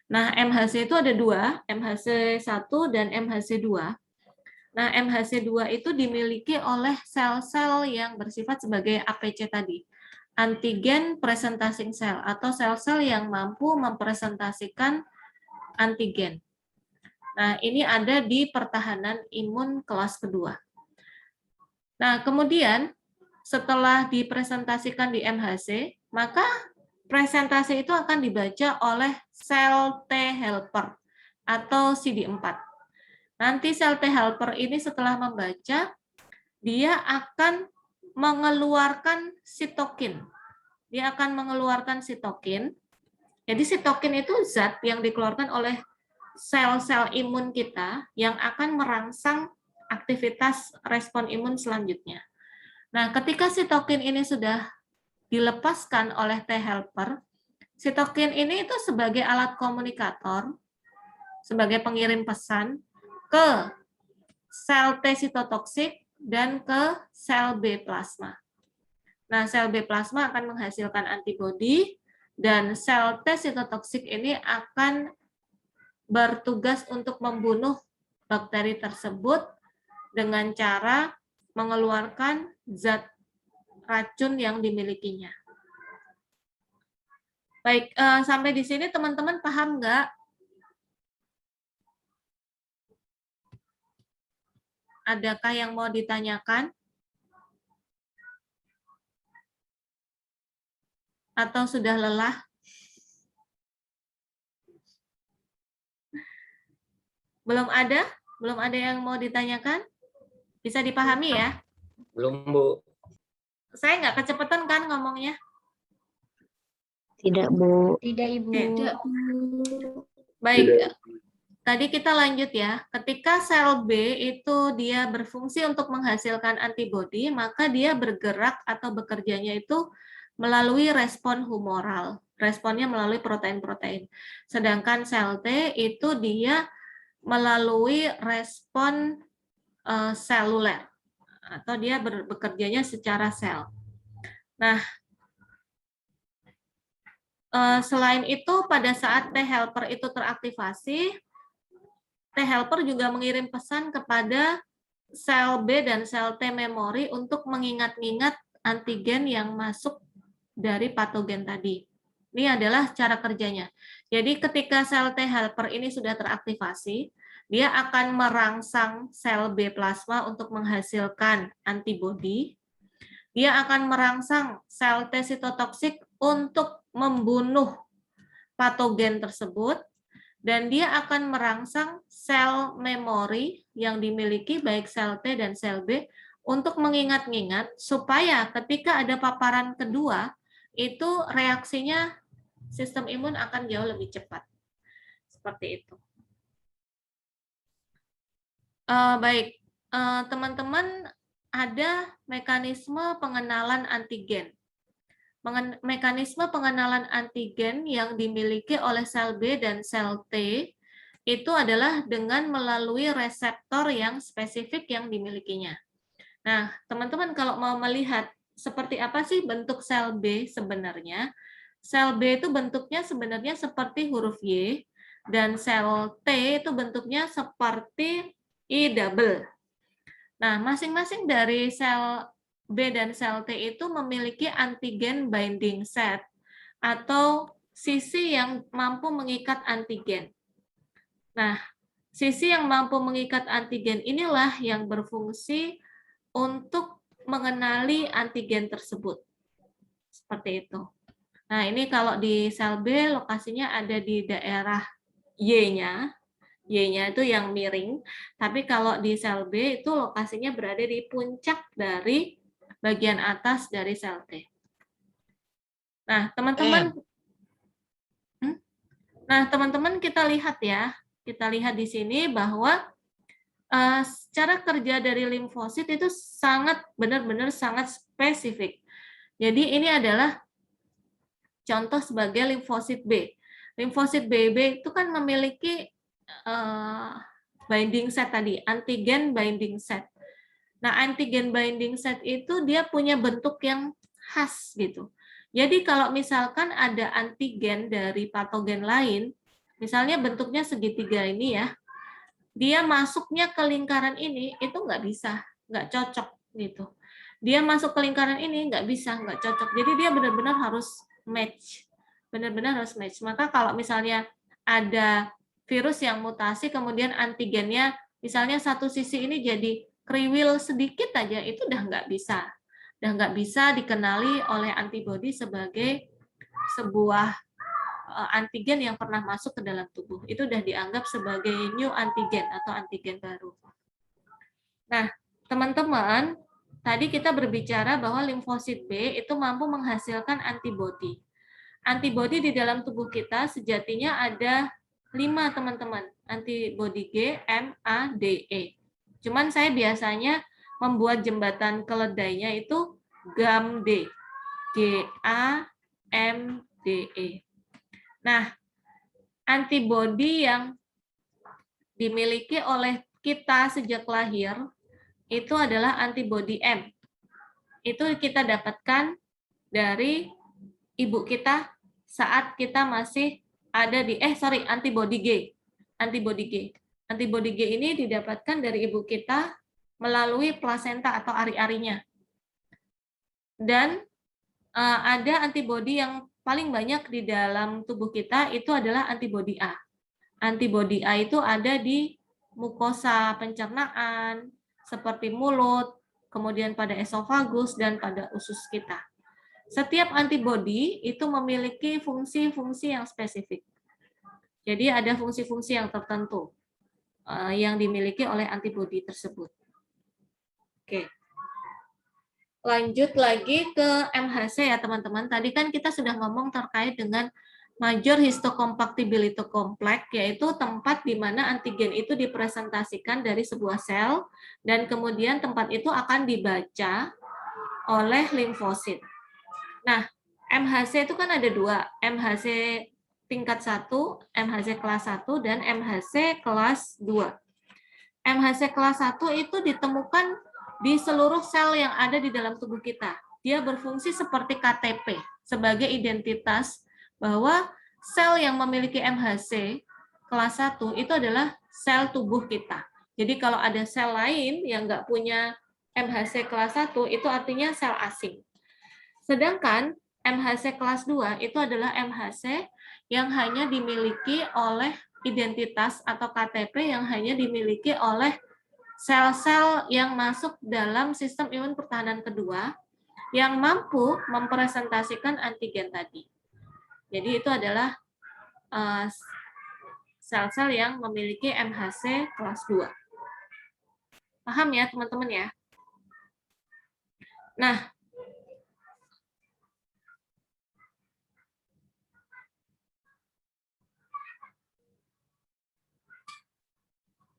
Nah, MHC itu ada dua, MHC1 dan MHC2. Nah, MHC2 itu dimiliki oleh sel-sel yang bersifat sebagai APC tadi. Antigen presenting cell atau sel-sel yang mampu mempresentasikan antigen. Nah, ini ada di pertahanan imun kelas kedua. Nah, kemudian setelah dipresentasikan di MHC, maka presentasi itu akan dibaca oleh sel T helper atau CD4. Nanti sel T helper ini setelah membaca, dia akan mengeluarkan sitokin. Dia akan mengeluarkan sitokin. Jadi sitokin itu zat yang dikeluarkan oleh sel-sel imun kita yang akan merangsang aktivitas respon imun selanjutnya. Nah, ketika sitokin ini sudah dilepaskan oleh T helper, sitokin ini itu sebagai alat komunikator, sebagai pengirim pesan ke sel T sitotoksik dan ke sel B plasma. Nah, sel B plasma akan menghasilkan antibodi dan sel T sitotoksik ini akan bertugas untuk membunuh bakteri tersebut dengan cara mengeluarkan zat racun yang dimilikinya. Baik, sampai di sini teman-teman paham nggak? Adakah yang mau ditanyakan? Atau sudah lelah? Belum ada? Belum ada yang mau ditanyakan? Bisa dipahami ya? Belum, Bu. Saya nggak kecepatan kan ngomongnya? Tidak, Bu. Tidak, Ibu. Tidak. Baik, tadi kita lanjut ya. Ketika sel B itu dia berfungsi untuk menghasilkan antibodi, maka dia bergerak atau bekerjanya itu melalui respon humoral. Responnya melalui protein-protein. Sedangkan sel T itu dia melalui respon seluler atau dia bekerjanya secara sel. Nah, selain itu pada saat T helper itu teraktivasi, T helper juga mengirim pesan kepada sel B dan sel T memori untuk mengingat-ingat antigen yang masuk dari patogen tadi. Ini adalah cara kerjanya. Jadi ketika sel T helper ini sudah teraktivasi, dia akan merangsang sel B plasma untuk menghasilkan antibodi. Dia akan merangsang sel T sitotoksik untuk membunuh patogen tersebut, dan dia akan merangsang sel memori yang dimiliki baik sel T dan sel B untuk mengingat-ingat supaya ketika ada paparan kedua, itu reaksinya sistem imun akan jauh lebih cepat. Seperti itu. Baik, teman-teman, ada mekanisme pengenalan antigen. Mekanisme pengenalan antigen yang dimiliki oleh sel B dan sel T itu adalah dengan melalui reseptor yang spesifik yang dimilikinya. Nah, teman-teman kalau mau melihat seperti apa sih bentuk sel B sebenarnya, sel B itu bentuknya sebenarnya seperti huruf Y, dan sel T itu bentuknya seperti I double. Nah, masing-masing dari sel B dan sel T itu memiliki antigen binding set atau sisi yang mampu mengikat antigen. Nah, sisi yang mampu mengikat antigen inilah yang berfungsi untuk mengenali antigen tersebut. Seperti itu. Nah, ini kalau di sel B lokasinya ada di daerah Y-nya. Y-nya itu yang miring, tapi kalau di sel B itu lokasinya berada di puncak dari bagian atas dari sel T. Nah, teman-teman kita lihat ya. Kita lihat di sini bahwa cara kerja dari limfosit itu sangat benar-benar sangat spesifik. Jadi ini adalah contoh sebagai limfosit B. Limfosit BB itu kan memiliki binding set tadi, antigen binding set. Nah, antigen binding set itu dia punya bentuk yang khas gitu. Jadi kalau misalkan ada antigen dari patogen lain, misalnya bentuknya segitiga ini ya, dia masuknya ke lingkaran ini itu nggak bisa, nggak cocok gitu. Dia masuk ke lingkaran ini nggak bisa, nggak cocok. Jadi dia benar-benar harus match, benar-benar harus match. Maka kalau misalnya ada virus yang mutasi, kemudian antigennya misalnya satu sisi ini jadi kriwil sedikit aja, itu udah nggak bisa dikenali oleh antibodi sebagai sebuah antigen yang pernah masuk ke dalam tubuh. Itu sudah dianggap sebagai new antigen atau antigen baru. Nah, teman-teman, tadi kita berbicara bahwa limfosit B itu mampu menghasilkan antibodi. Antibodi di dalam tubuh kita sejatinya ada 5, teman-teman. Antibodi G, M, A, D, E. Cuman saya biasanya membuat jembatan keledainya itu GAM-D. G, A, M, D, E. Nah, antibodi yang dimiliki oleh kita sejak lahir itu adalah antibodi M. Itu kita dapatkan dari ibu kita saat kita masih ada di antibodi G. Antibodi G. Antibodi G ini didapatkan dari ibu kita melalui plasenta atau ari-arinya. Dan ada antibodi yang paling banyak di dalam tubuh kita itu adalah antibodi A. Antibodi A itu ada di mukosa pencernaan, seperti mulut, kemudian pada esofagus, dan pada usus kita. Setiap antibodi itu memiliki fungsi-fungsi yang spesifik. Jadi ada fungsi-fungsi yang tertentu yang dimiliki oleh antibodi tersebut. Oke. Lanjut lagi ke MHC ya teman-teman. Tadi kan kita sudah ngomong terkait dengan major histocompatibility complex, yaitu tempat di mana antigen itu dipresentasikan dari sebuah sel, dan kemudian tempat itu akan dibaca oleh limfosit. Nah, MHC itu kan ada 2, MHC tingkat 1, MHC kelas 1, dan MHC kelas 2. MHC kelas 1 itu ditemukan di seluruh sel yang ada di dalam tubuh kita. Dia berfungsi seperti KTP, sebagai identitas bahwa sel yang memiliki MHC kelas 1 itu adalah sel tubuh kita. Jadi kalau ada sel lain yang nggak punya MHC kelas 1, itu artinya sel asing. Sedangkan MHC kelas 2 itu adalah MHC yang hanya dimiliki oleh identitas atau KTP yang hanya dimiliki oleh sel-sel yang masuk dalam sistem imun pertahanan kedua yang mampu mempresentasikan antigen tadi. Jadi itu adalah sel-sel yang memiliki MHC kelas 2. Paham ya teman-teman ya? Nah,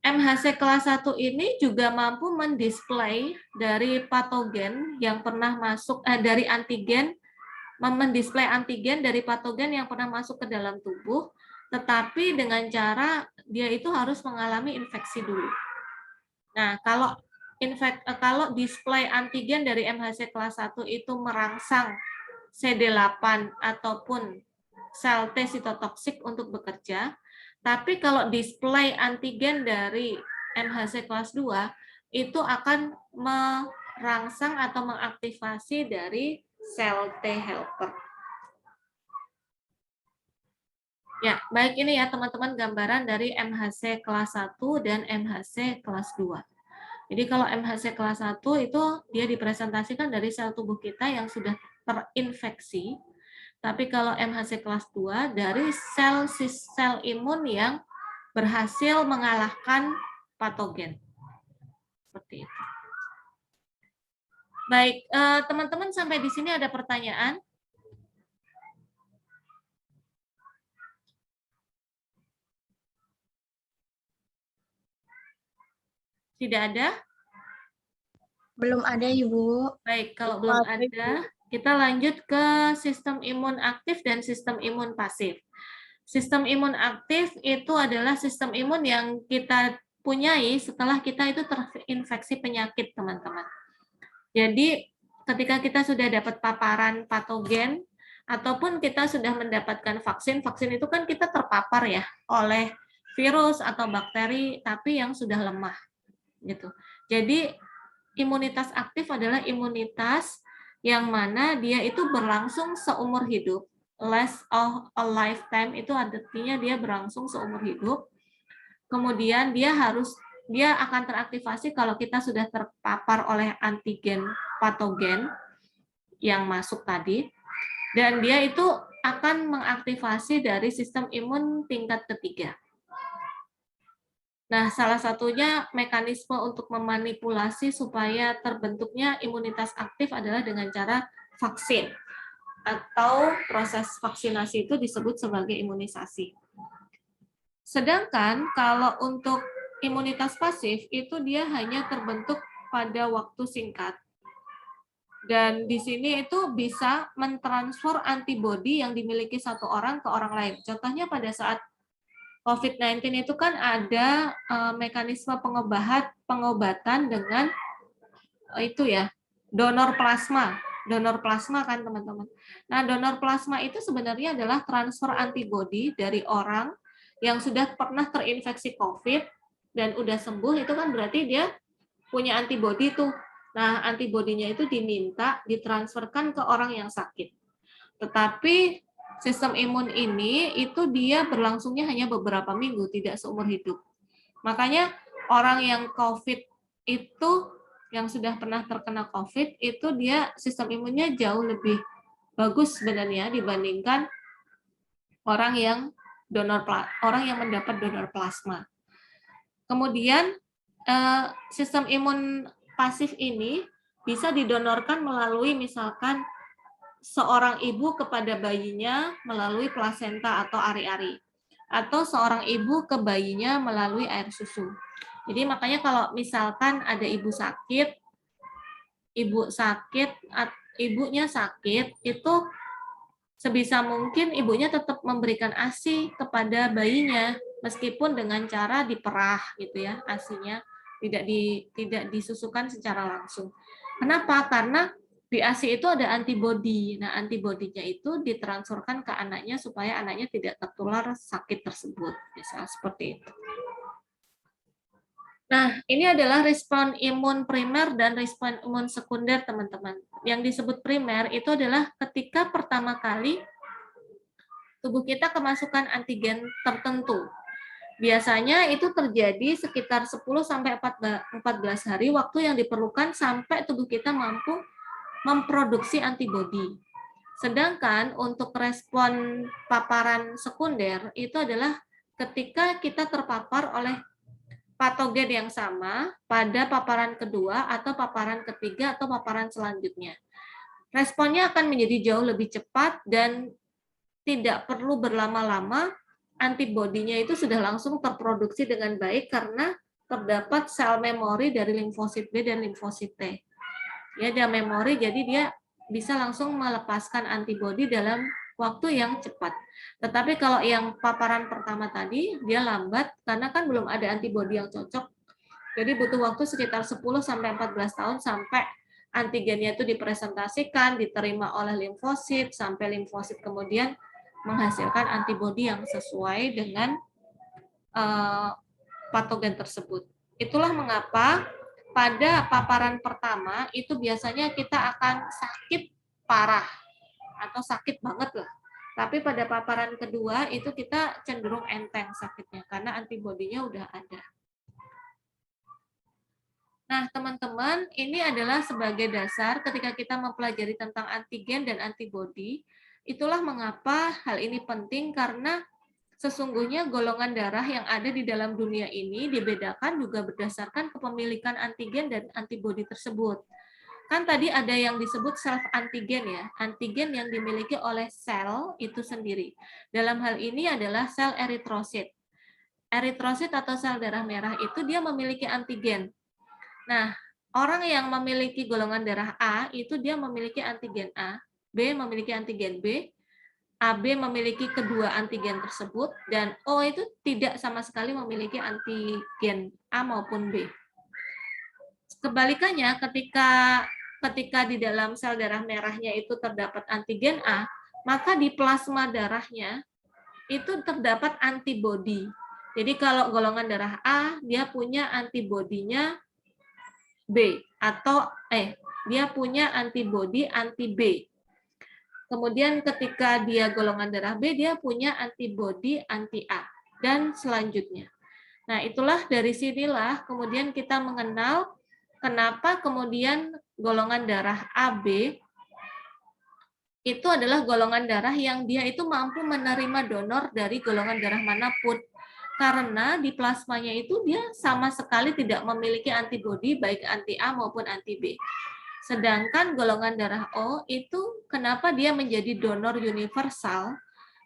MHC kelas 1 ini juga mampu mendisplay dari patogen yang pernah masuk, dari antigen, mendisplay antigen dari patogen yang pernah masuk ke dalam tubuh, tetapi dengan cara dia itu harus mengalami infeksi dulu. Nah, kalau display antigen dari MHC kelas 1 itu merangsang CD8 ataupun sel T sitotoksik untuk bekerja, tapi kalau display antigen dari MHC kelas 2 itu akan merangsang atau mengaktifasi dari sel T helper. Ya, baik, ini ya teman-teman gambaran dari MHC kelas 1 dan MHC kelas 2. Jadi kalau MHC kelas 1 itu dia dipresentasikan dari sel tubuh kita yang sudah terinfeksi. Tapi kalau MHC kelas 2 dari sel imun yang berhasil mengalahkan patogen. Seperti itu. Baik, teman-teman sampai di sini ada pertanyaan? Tidak ada? Belum ada, Ibu. Baik, kalau belum ada, kita lanjut ke sistem imun aktif dan sistem imun pasif. Sistem imun aktif itu adalah sistem imun yang kita punyai setelah kita itu terinfeksi penyakit, teman-teman. Jadi, ketika kita sudah dapat paparan patogen, ataupun kita sudah mendapatkan vaksin itu kan kita terpapar ya oleh virus atau bakteri, tapi yang sudah lemah. Gitu. Jadi, imunitas aktif adalah imunitas yang mana dia itu berlangsung seumur hidup. Last of a lifetime itu artinya dia berlangsung seumur hidup. Kemudian dia akan teraktivasi kalau kita sudah terpapar oleh antigen patogen yang masuk tadi. Dan dia itu akan mengaktifasi dari sistem imun tingkat ketiga. Nah, salah satunya mekanisme untuk memanipulasi supaya terbentuknya imunitas aktif adalah dengan cara vaksin, atau proses vaksinasi itu disebut sebagai imunisasi. Sedangkan kalau untuk imunitas pasif itu dia hanya terbentuk pada waktu singkat. Dan di sini itu bisa mentransfer antibodi yang dimiliki satu orang ke orang lain. Contohnya pada saat COVID-19 itu kan ada mekanisme pengobatan dengan itu ya, donor plasma. Donor plasma kan teman-teman. Nah, donor plasma itu sebenarnya adalah transfer antibodi dari orang yang sudah pernah terinfeksi COVID dan udah sembuh, itu kan berarti dia punya antibodi tuh. Nah, antibodinya itu diminta ditransferkan ke orang yang sakit. Tetapi sistem imun ini itu dia berlangsungnya hanya beberapa minggu, tidak seumur hidup. Makanya orang yang COVID itu, yang sudah pernah terkena COVID, itu dia sistem imunnya jauh lebih bagus sebenarnya dibandingkan orang yang mendapat donor plasma. Kemudian sistem imun pasif ini bisa didonorkan melalui misalkan seorang ibu kepada bayinya melalui plasenta atau ari-ari, atau seorang ibu ke bayinya melalui air susu. Jadi makanya kalau misalkan ada ibunya sakit, itu sebisa mungkin ibunya tetap memberikan ASI kepada bayinya, meskipun dengan cara diperah gitu ya, ASI-nya tidak disusukan secara langsung. Kenapa? Karena di ASI itu ada antibodi. Nah, antibodinya itu ditransferkan ke anaknya supaya anaknya tidak tertular sakit tersebut. Misal seperti itu. Nah, ini adalah respon imun primer dan respon imun sekunder, teman-teman. Yang disebut primer itu adalah ketika pertama kali tubuh kita kemasukan antigen tertentu. Biasanya itu terjadi sekitar 10-14 hari waktu yang diperlukan sampai tubuh kita mampu memproduksi antibodi. Sedangkan untuk respon paparan sekunder itu adalah ketika kita terpapar oleh patogen yang sama pada paparan kedua atau paparan ketiga atau paparan selanjutnya. Responnya akan menjadi jauh lebih cepat dan tidak perlu berlama-lama, antibodinya itu sudah langsung terproduksi dengan baik karena terdapat sel memori dari limfosit B dan limfosit T. Ya, dia memori, jadi dia bisa langsung melepaskan antibodi dalam waktu yang cepat. Tetapi kalau yang paparan pertama tadi, dia lambat karena kan belum ada antibodi yang cocok. Jadi butuh waktu sekitar 10-14 tahun sampai antigennya itu dipresentasikan, diterima oleh limfosit, sampai limfosit kemudian menghasilkan antibodi yang sesuai dengan patogen tersebut. Itulah mengapa pada paparan pertama itu biasanya kita akan sakit parah atau sakit banget lah. Tapi pada paparan kedua itu kita cenderung enteng sakitnya karena antibodinya udah ada. Nah, teman-teman, ini adalah sebagai dasar ketika kita mempelajari tentang antigen dan antibodi. Itulah mengapa hal ini penting karena sesungguhnya golongan darah yang ada di dalam dunia ini dibedakan juga berdasarkan kepemilikan antigen dan antibodi tersebut. Kan tadi ada yang disebut self antigen ya, antigen yang dimiliki oleh sel itu sendiri. Dalam hal ini adalah sel eritrosit. Eritrosit atau sel darah merah itu dia memiliki antigen. Nah, orang yang memiliki golongan darah A itu dia memiliki antigen A, B memiliki antigen B, AB memiliki kedua antigen tersebut, dan O itu tidak sama sekali memiliki antigen A maupun B. Kebalikannya, ketika di dalam sel darah merahnya itu terdapat antigen A, maka di plasma darahnya itu terdapat antibodi. Jadi kalau golongan darah A, dia punya antibodinya B, atau dia punya antibodi anti B. Kemudian ketika dia golongan darah B, dia punya antibodi anti A, dan selanjutnya. Nah, itulah dari sinilah kemudian kita mengenal kenapa kemudian golongan darah AB itu adalah golongan darah yang dia itu mampu menerima donor dari golongan darah manapun. Karena di plasmanya itu dia sama sekali tidak memiliki antibodi baik anti A maupun anti B. Sedangkan golongan darah O itu kenapa dia menjadi donor universal?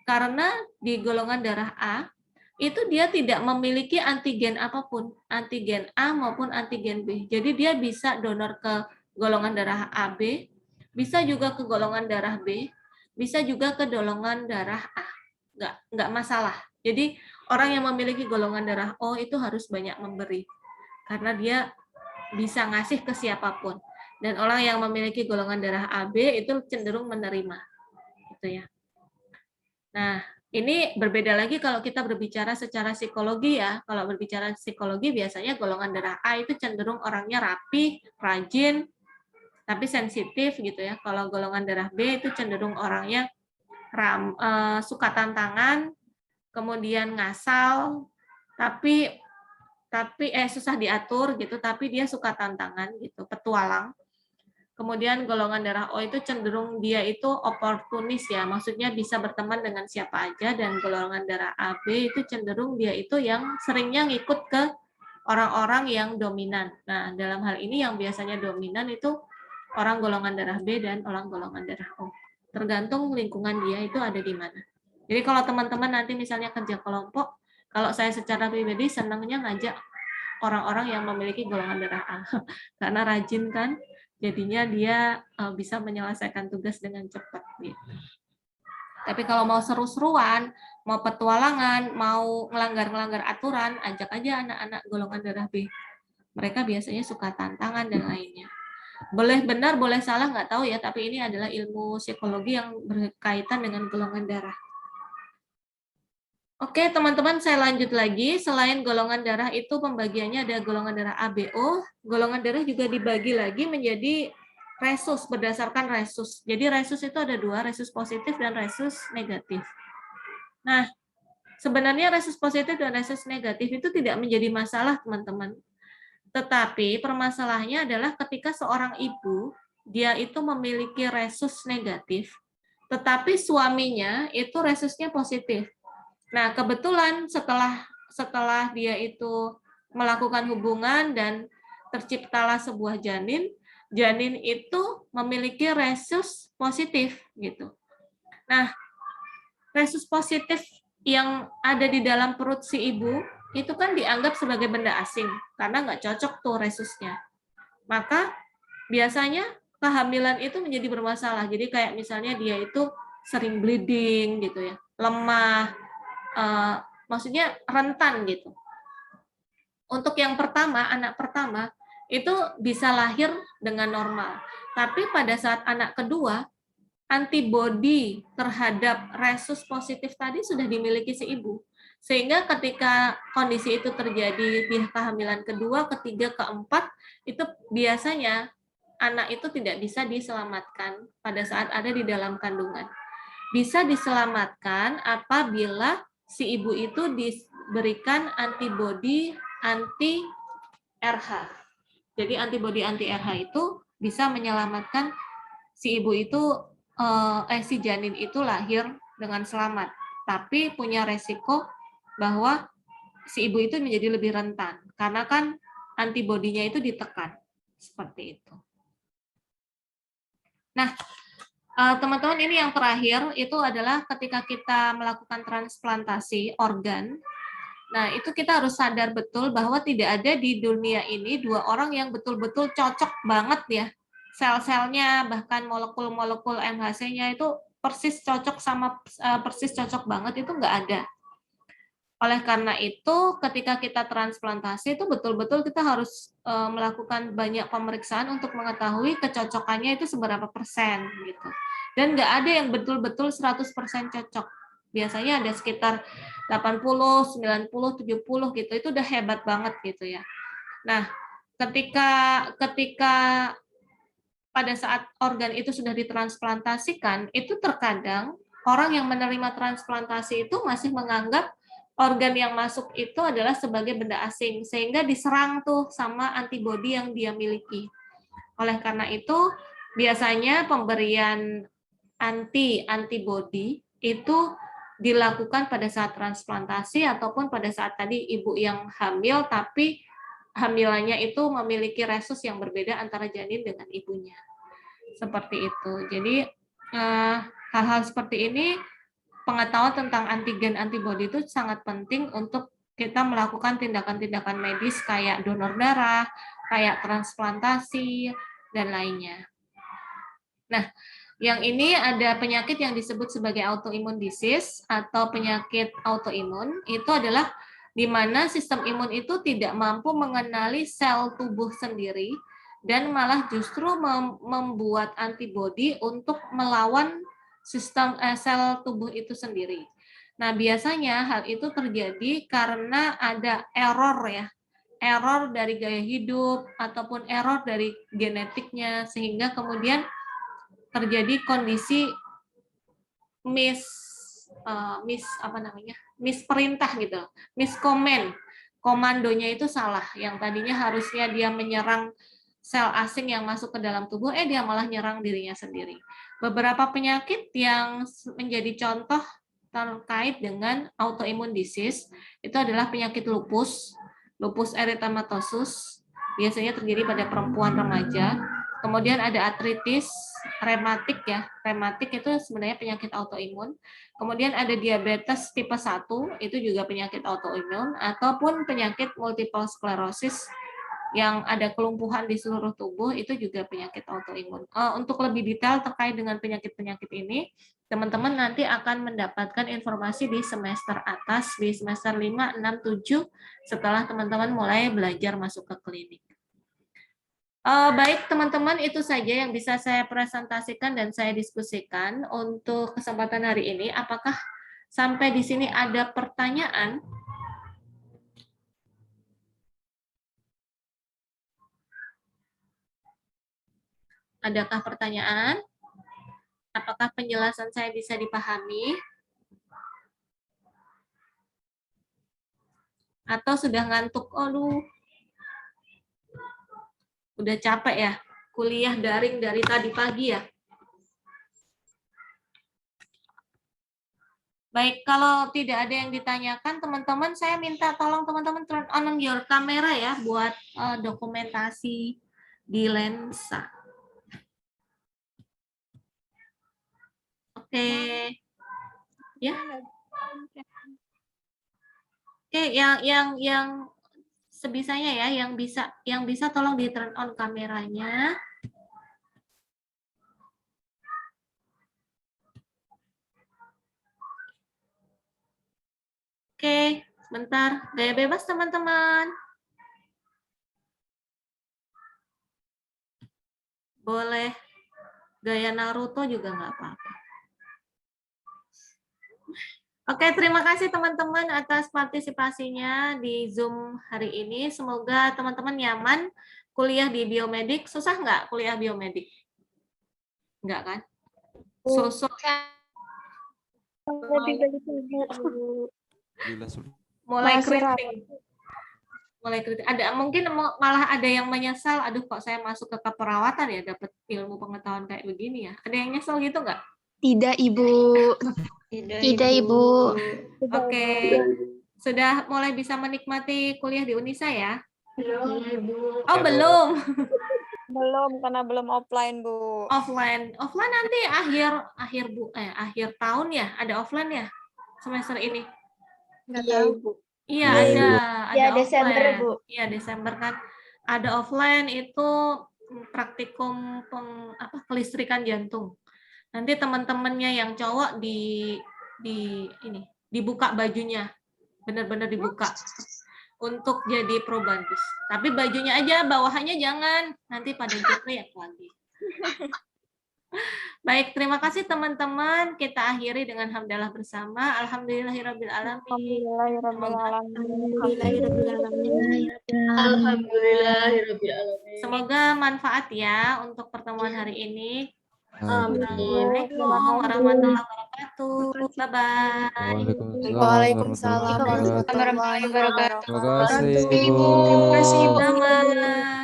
Karena di golongan darah A itu dia tidak memiliki antigen apapun, antigen A maupun antigen B. Jadi dia bisa donor ke golongan darah AB, bisa juga ke golongan darah B, bisa juga ke golongan darah A. Nggak masalah. Jadi orang yang memiliki golongan darah O itu harus banyak memberi. Karena dia bisa ngasih ke siapapun. Dan orang yang memiliki golongan darah AB itu cenderung menerima. Gitu ya. Nah, ini berbeda lagi kalau kita berbicara secara psikologi ya. Kalau berbicara psikologi biasanya golongan darah A itu cenderung orangnya rapi, rajin, tapi sensitif gitu ya. Kalau golongan darah B itu cenderung orangnya suka tantangan, kemudian ngasal, tapi susah diatur gitu, tapi dia suka tantangan gitu, petualang. Kemudian golongan darah O itu cenderung dia itu oportunis ya, maksudnya bisa berteman dengan siapa aja, dan golongan darah AB itu cenderung dia itu yang seringnya ngikut ke orang-orang yang dominan. Nah, dalam hal ini yang biasanya dominan itu orang golongan darah B dan orang golongan darah O. Tergantung lingkungan dia itu ada di mana. Jadi kalau teman-teman nanti misalnya kerja kelompok, kalau saya secara pribadi senangnya ngajak orang-orang yang memiliki golongan darah A, karena rajin kan, jadinya dia bisa menyelesaikan tugas dengan cepat. Gitu. Tapi kalau mau seru-seruan, mau petualangan, mau ngelanggar aturan, ajak aja anak-anak golongan darah B. Mereka biasanya suka tantangan dan lainnya. Boleh benar, boleh salah, nggak tahu ya, tapi ini adalah ilmu psikologi yang berkaitan dengan golongan darah. Oke, teman-teman, saya lanjut lagi. Selain golongan darah itu pembagiannya ada golongan darah ABO, golongan darah juga dibagi lagi menjadi resus berdasarkan resus. Jadi resus itu ada dua, resus positif dan resus negatif. Nah, sebenarnya resus positif dan resus negatif itu tidak menjadi masalah, teman-teman. Tetapi permasalahannya adalah ketika seorang ibu, dia itu memiliki resus negatif, tetapi suaminya itu resusnya positif. Nah, kebetulan setelah dia itu melakukan hubungan dan terciptalah sebuah janin, janin itu memiliki resus positif gitu. Nah, resus positif yang ada di dalam perut si ibu itu kan dianggap sebagai benda asing karena nggak cocok tuh resusnya. Maka biasanya kehamilan itu menjadi bermasalah. Jadi kayak misalnya dia itu sering bleeding gitu ya, lemah, maksudnya rentan gitu. Untuk yang pertama, anak pertama itu bisa lahir dengan normal. Tapi pada saat anak kedua, antibodi terhadap resus positif tadi sudah dimiliki si ibu. Sehingga ketika kondisi itu terjadi di kehamilan kedua, ketiga, keempat, itu biasanya anak itu tidak bisa diselamatkan pada saat ada di dalam kandungan. Bisa diselamatkan apabila si ibu itu diberikan antibodi anti RH. Jadi antibodi anti RH itu bisa menyelamatkan si ibu itu, si janin itu lahir dengan selamat. Tapi punya resiko bahwa si ibu itu menjadi lebih rentan karena kan antibodinya itu ditekan seperti itu. Nah, teman-teman, ini yang terakhir itu adalah ketika kita melakukan transplantasi organ. Nah, itu kita harus sadar betul bahwa tidak ada di dunia ini dua orang yang betul-betul cocok banget ya. Sel-selnya, bahkan molekul-molekul MHC-nya itu persis cocok banget, itu nggak ada. Oleh karena itu, ketika kita transplantasi itu betul-betul kita harus melakukan banyak pemeriksaan untuk mengetahui kecocokannya itu seberapa persen gitu. Dan nggak ada yang betul-betul 100% cocok. Biasanya ada sekitar 80, 90, 70 gitu. Itu udah hebat banget gitu ya. Nah, ketika pada saat organ itu sudah ditransplantasikan, itu terkadang orang yang menerima transplantasi itu masih menganggap organ yang masuk itu adalah sebagai benda asing, sehingga diserang tuh sama antibodi yang dia miliki. Oleh karena itu, biasanya pemberian antibody itu dilakukan pada saat transplantasi ataupun pada saat tadi ibu yang hamil tapi hamilannya itu memiliki resus yang berbeda antara janin dengan ibunya. Seperti itu. Jadi hal-hal seperti ini, pengetahuan tentang antigen antibody itu sangat penting untuk kita melakukan tindakan-tindakan medis kayak donor darah, kayak transplantasi, dan lainnya. Nah, yang ini ada penyakit yang disebut sebagai autoimmune disease atau penyakit autoimun. Itu adalah di mana sistem imun itu tidak mampu mengenali sel tubuh sendiri dan malah justru membuat antibodi untuk melawan sistem sel tubuh itu sendiri. Nah, biasanya hal itu terjadi karena ada error ya, error dari gaya hidup ataupun error dari genetiknya sehingga kemudian terjadi kondisi misperintah gitu, miscommand, komandonya itu salah, yang tadinya harusnya dia menyerang sel asing yang masuk ke dalam tubuh, dia malah nyerang dirinya sendiri. Beberapa penyakit yang menjadi contoh terkait dengan autoimmune disease itu adalah penyakit lupus erythematosus, biasanya terjadi pada perempuan remaja. Kemudian ada artritis rematik ya. Rematik itu sebenarnya penyakit autoimun. Kemudian ada diabetes tipe 1, itu juga penyakit autoimun, ataupun penyakit multiple sclerosis yang ada kelumpuhan di seluruh tubuh, itu juga penyakit autoimun. Untuk lebih detail terkait dengan penyakit-penyakit ini, teman-teman nanti akan mendapatkan informasi di semester atas, di semester 5, 6, 7, setelah teman-teman mulai belajar masuk ke klinik. Baik teman-teman, itu saja yang bisa saya presentasikan dan saya diskusikan untuk kesempatan hari ini. Apakah sampai di sini ada pertanyaan? Adakah pertanyaan? Apakah penjelasan saya bisa dipahami? Atau sudah ngantuk? Aduh. Udah capek ya, kuliah daring dari tadi pagi ya. Baik, kalau tidak ada yang ditanyakan, teman-teman, saya minta tolong teman-teman turn on your camera ya, buat dokumentasi di lensa. Oke. Ya. Oke, yang sebisanya ya, yang bisa tolong di turn on kameranya. Oke, sebentar. Gaya bebas teman-teman. Boleh gaya Naruto juga nggak apa-apa. Oke, terima kasih teman-teman atas partisipasinya di Zoom hari ini. Semoga teman-teman nyaman kuliah di biomedik. Susah nggak kuliah biomedik? Enggak kan? Mulai keriting. Ada mungkin malah ada yang menyesal, aduh kok saya masuk ke keperawatan ya dapat ilmu pengetahuan kayak begini ya. Ada yang nyesel gitu nggak? Tidak, Ibu. Tidak, Ibu. Oke. Sudah mulai bisa menikmati kuliah di Unisa ya? Oh, belum. Belum, karena belum offline, Bu. Offline nanti akhir tahun ya, ada offline ya semester ini. Nggak tahu, Bu. Iya, ada Ya, Desember, offline. Bu. Iya, Desember kan. Ada offline itu praktikum kelistrikan jantung. Nanti teman-temannya yang cowok dibuka bajunya. Benar-benar dibuka untuk jadi probandus. Tapi bajunya aja, bawahannya jangan. Nanti pada jelek lagi. Baik, terima kasih teman-teman. Kita akhiri dengan hamdalah bersama. Alhamdulillahirabbil alamin. Semoga manfaat ya untuk pertemuan hari ini. Assalamualaikum warahmatullahi wabarakatuh. Bye-bye. Waalaikumsalam warahmatullahi wabarakatuh. Terima kasih, Ibu. Terima kasih, Ibu. Sama.